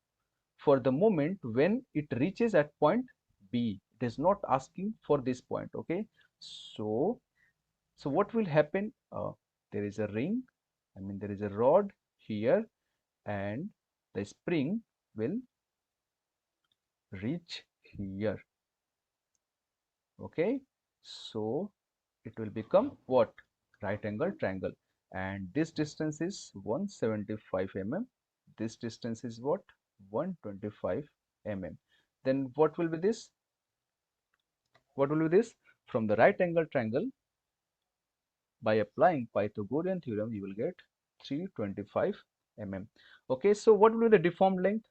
for the moment when it reaches at point B. It is not asking for this point. Okay, so what will happen? There is a ring. I mean there is a rod here and the spring will reach here. Okay, so it will become what? Right angle triangle, and this distance is 175 mm. This distance is what? 125 mm. Then what will be this? What will be this? From the right angle triangle, by applying Pythagorean theorem, you will get 325 mm. Okay, so what will be the deformed length?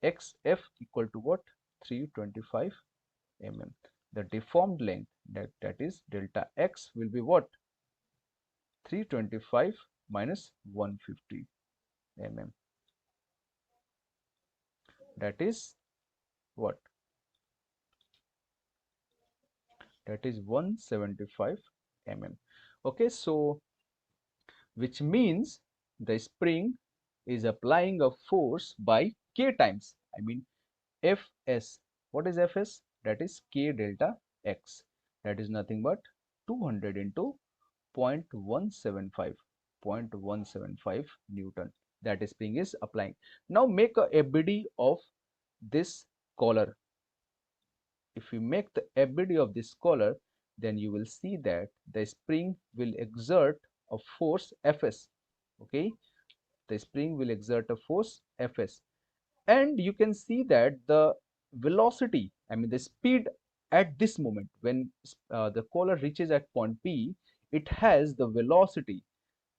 XF equal to what? 325 mm. The deformed length, that is delta X, will be what? 325 minus 150 mm. That is what? That is 175 mm. Okay, so which means the spring is applying a force by K times. I mean Fs. What is Fs? That is K delta X. That is nothing but 200 into 0.175 Newton. That spring is applying. Now make a FBD of this collar. If you make the FBD of this collar, then you will see that the spring will exert a force Fs. Okay, the spring will exert a force Fs, and you can see that the velocity, I mean the speed at this moment when the collar reaches at point P, it has the velocity.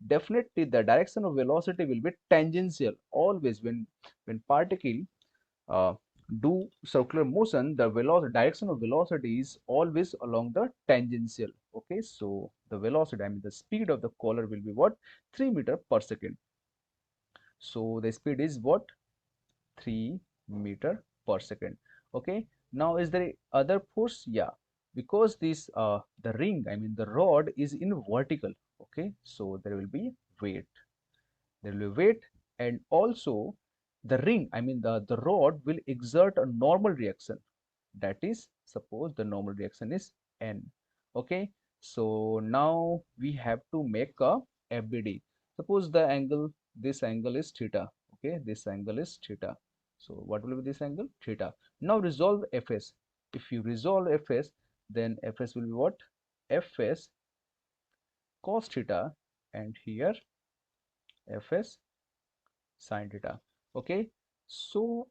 Definitely the direction of velocity will be tangential. Always when particle uh, do circular motion, the velocity, direction of velocity is always along the tangential. Okay, so the velocity, I mean the speed of the collar will be what? 3 meter per second. So the speed is what? 3 meter per second. Okay, now is there other force? Yeah, because this the ring, I mean the rod is in vertical. Okay, so there will be weight. There will be weight, and also the ring, I mean the rod will exert a normal reaction. That is, suppose the normal reaction is N. Okay, so now we have to make a FBD. Suppose the angle, this angle is theta. Okay, this angle is theta. So what will be this angle? Theta. Now resolve Fs. If you resolve Fs, then Fs will be what? Fs cos theta, and here Fs sin theta. Okay, so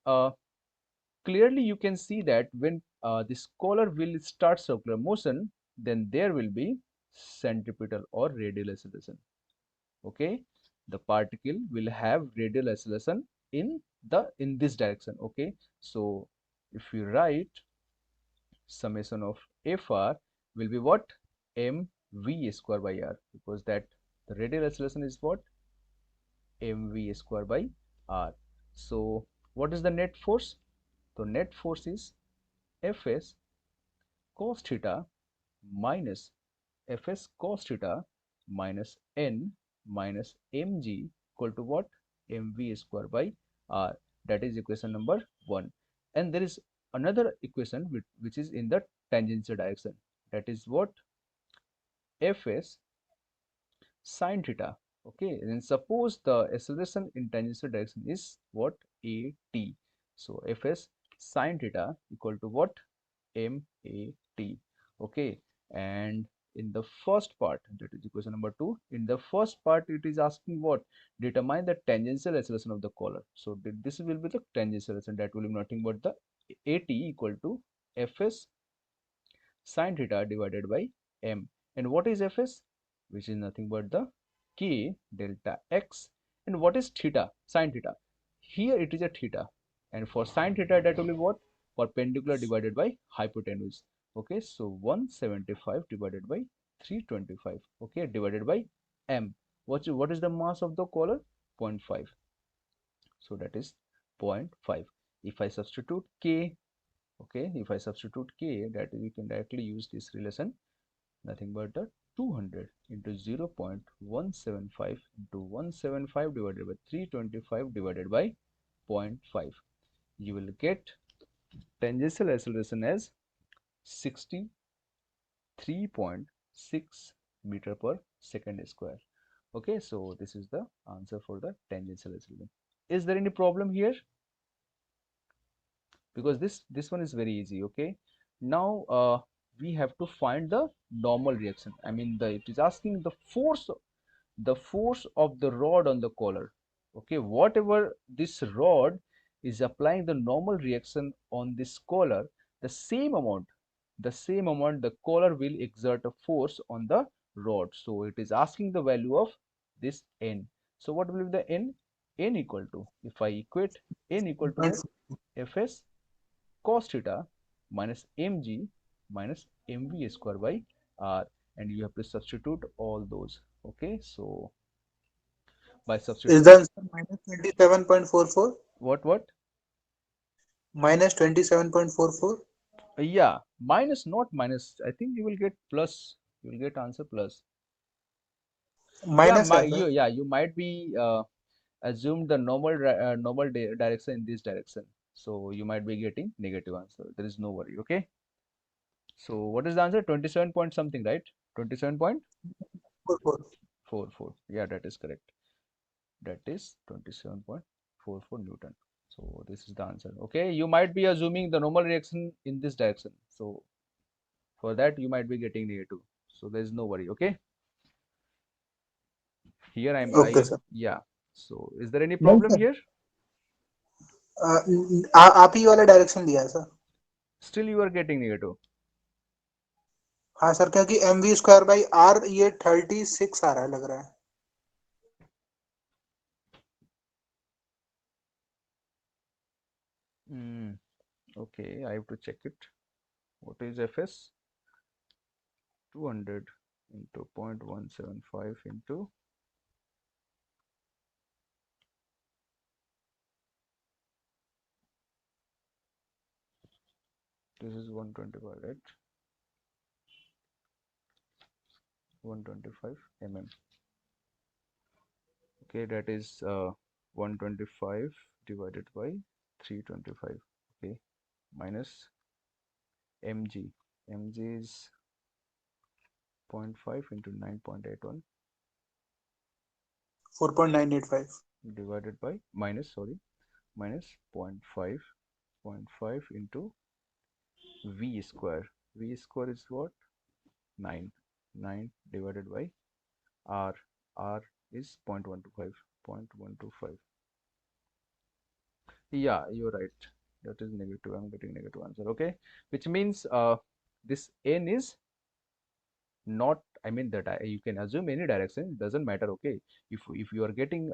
clearly you can see that when this collar will start circular motion, then there will be centripetal or radial acceleration. Okay, the particle will have radial acceleration in this direction. Okay, so if you write summation of Fr will be what? Mv square by r, because that the radial acceleration is what? Mv square by r. So what is the net force? So net force is Fs cos theta minus Fs cos theta minus n minus mg equal to what? Mv square by r. That is equation number 1. And there is another equation which is in the tangential direction. That is what? Fs sin theta. Okay, and suppose the acceleration in tangential direction is what? At. So Fs sin theta equal to what? MAT. Okay, and in the first part, that is equation number 2, in the first part it is asking what? Determine the tangential acceleration of the collar. So this will be the tangential acceleration, that will be nothing but the AT equal to Fs sin theta divided by m. And what is Fs? Which is nothing but the K delta x. And what is theta? Sin theta. Here it is a theta, and for sin theta that will be what? Perpendicular divided by hypotenuse. Okay, so 175 divided by 325. Okay, divided by m. What is the mass of the collar? 0.5. So that is 0.5. If I substitute K, okay, if I substitute K, that we can directly use this relation, nothing but the 200 into 0.175 into 175 divided by 325 divided by 0.5. You will get tangential acceleration as 63.6 meter per second square. Okay, so this is the answer for the tangential accelerator. Is there any problem here? Because this one is very easy. Okay, now we have to find the normal reaction. I mean, it is asking the force of the rod on the collar. Okay, whatever this rod is applying the normal reaction on this collar, the same amount the collar will exert a force on the rod. So it is asking the value of this n. So what will be the n? N equal to, if I equate, n equal to what? Fs cos theta minus mg minus mv square by r, and you have to substitute all those. Okay, so by Is the substituting answer minus 27.44? what? Minus 27.44? Yeah, minus, not minus. I think you will get plus. You will get answer plus. Yeah, Minus है sir. you might be assumed the normal direction in this direction. So you might be getting negative answer. There is no worry. Okay. So what is the answer? 27 point something, right? 44. 27.44. Yeah, that is correct. That is 27.44 Newton. So this is the answer. Okay, you might be assuming the normal reaction in this direction. So for that you might be getting negative. So there is no worry. Okay. Here Okay sir. yeah. So is there any नहीं problem sir. here? आप ही वाला direction लिया है sir. Still you are getting negative. हाँ sir, क्योंकि mv square by r ये 36 आ रहा है लग रहा है. Okay, I have to check it. What is Fs? 200 into 0.175 into this is 125, right? 125 mm. Okay, that is 125 divided by 325. Okay, minus mg. Mg is 0.5 into 9.81 4.985 divided by minus 0.5 into v square. V square is what? 9. 9 divided by r. R is 0.125. 0.125. Yeah, you're right. That is negative. I'm getting negative answer. Okay, which means this n is not, I mean that you can assume any direction, it doesn't matter. Okay, if you are getting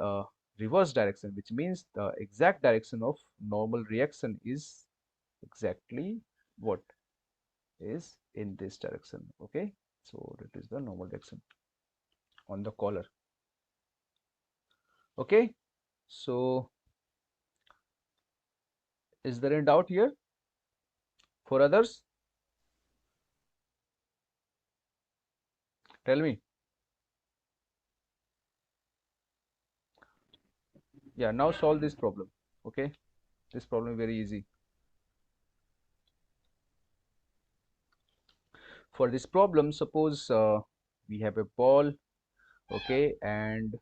reverse direction, which means the exact direction of normal reaction is exactly what is in this direction. Okay, so that is the normal direction on the collar. Okay, so is there any doubt here for others? Tell me. Yeah, now solve this problem. Okay, this problem is very easy. For this problem, suppose we have a ball, okay, and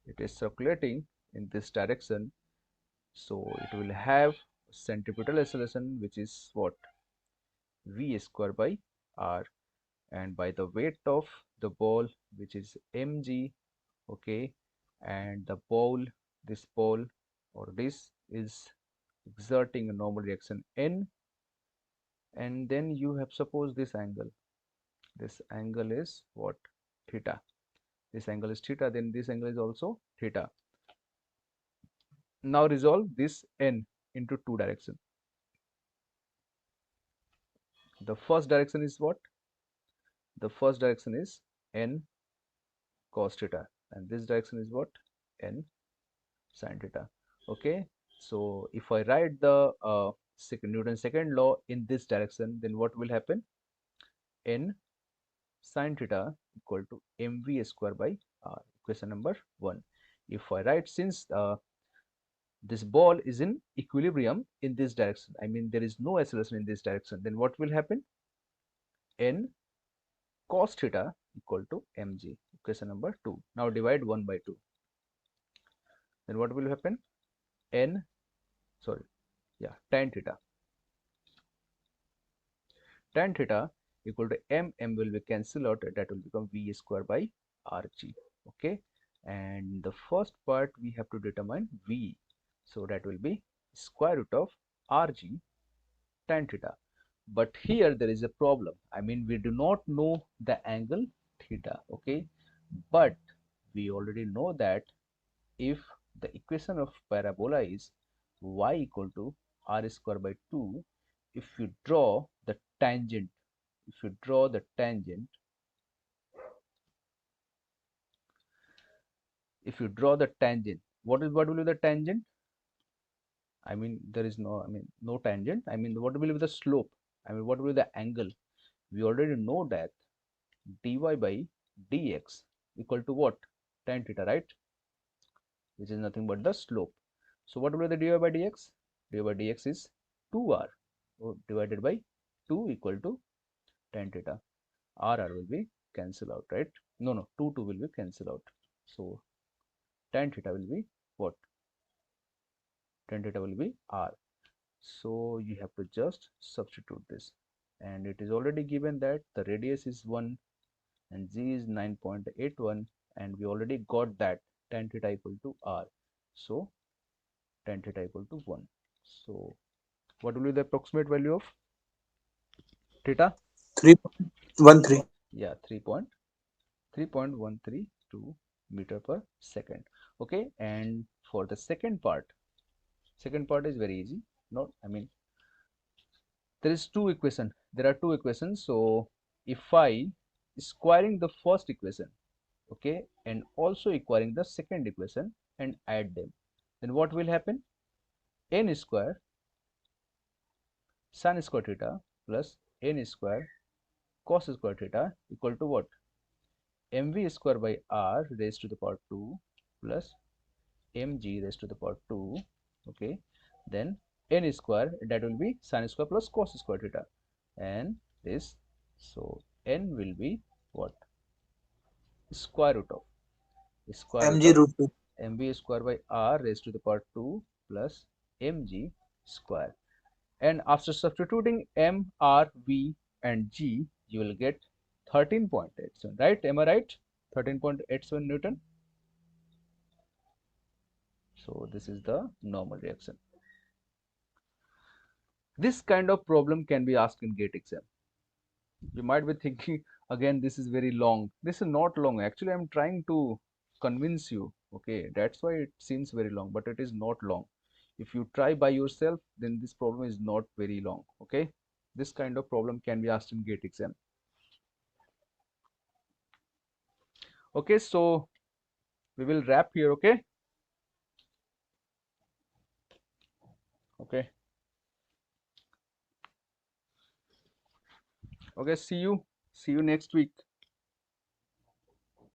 it is circulating in this direction. So it will have centripetal acceleration, which is what? V square by r, and by the weight of the ball, which is mg. Okay, and this ball or this is exerting a normal reaction n, and then you have suppose this angle is what? Theta. This angle is theta, then this angle is also theta. Now resolve this n into two directions. The first direction is what? The first direction is n cos theta, and this direction is what? N sin theta. Okay, so if I write the Newton's second law in this direction, then what will happen? N sin theta equal to mv square by r. Equation number 1. If I write, since this ball is in equilibrium in this direction, I mean there is no acceleration in this direction, then what will happen? N cos theta equal to mg. equation number 2. Now divide 1 by 2. Then what will happen? Tan theta. Tan theta equal to m will be cancelled out, that will become v square by rg. Okay, and the first part we have to determine v, so that will be square root of rg tan theta. But here there is a problem. I mean, we do not know the angle theta. Okay, but we already know that if the equation of parabola is y equal to r square by 2, if you draw the tangent, what will be the tangent? I mean, there is no tangent. I mean, what will be the slope? I mean, what will be the angle? We already know that dy by dx equal to what? Tan theta, right? Which is nothing but the slope. So what will be the dy by dx? Dy by dx is 2r divided by 2 equal to tan theta. R will be cancelled out, right? No, 2 will be cancelled out. So tan theta will be what? Tan theta will be r. So you have to just substitute this, and it is already given that the radius is 1 and g is 9.81, and we already got that tan theta equal to r. So tan theta equal to 1. So what will be the approximate value of theta? 3.13. Yeah, 3.132 meter per second. Okay, and for the second part is very easy. There are two equations. So if I squaring the first equation, okay, and also equaling the second equation and add them, then what will happen? N square sin square theta plus n square cos square theta equal to what? Mv square by r raised to the power 2 plus mg raised to the power 2. Okay, then n square, that will be sin square plus cos square theta, and this, so n will be what? Square root of mg root 2. mv square by r raised to the power 2 plus mg square. And after substituting m, r, v and g, you will get 13.87, right? Am I right? 13.87 Newton. So this is the normal reaction. This kind of problem can be asked in GATE exam. You might be thinking again, this is very long. This is not long. Actually, I'm trying to convince you. Okay, that's why it seems very long, but it is not long. If you try by yourself, then this problem is not very long. Okay, this kind of problem can be asked in GATE exam. Okay, so we will wrap here. Okay. Okay, see you next week.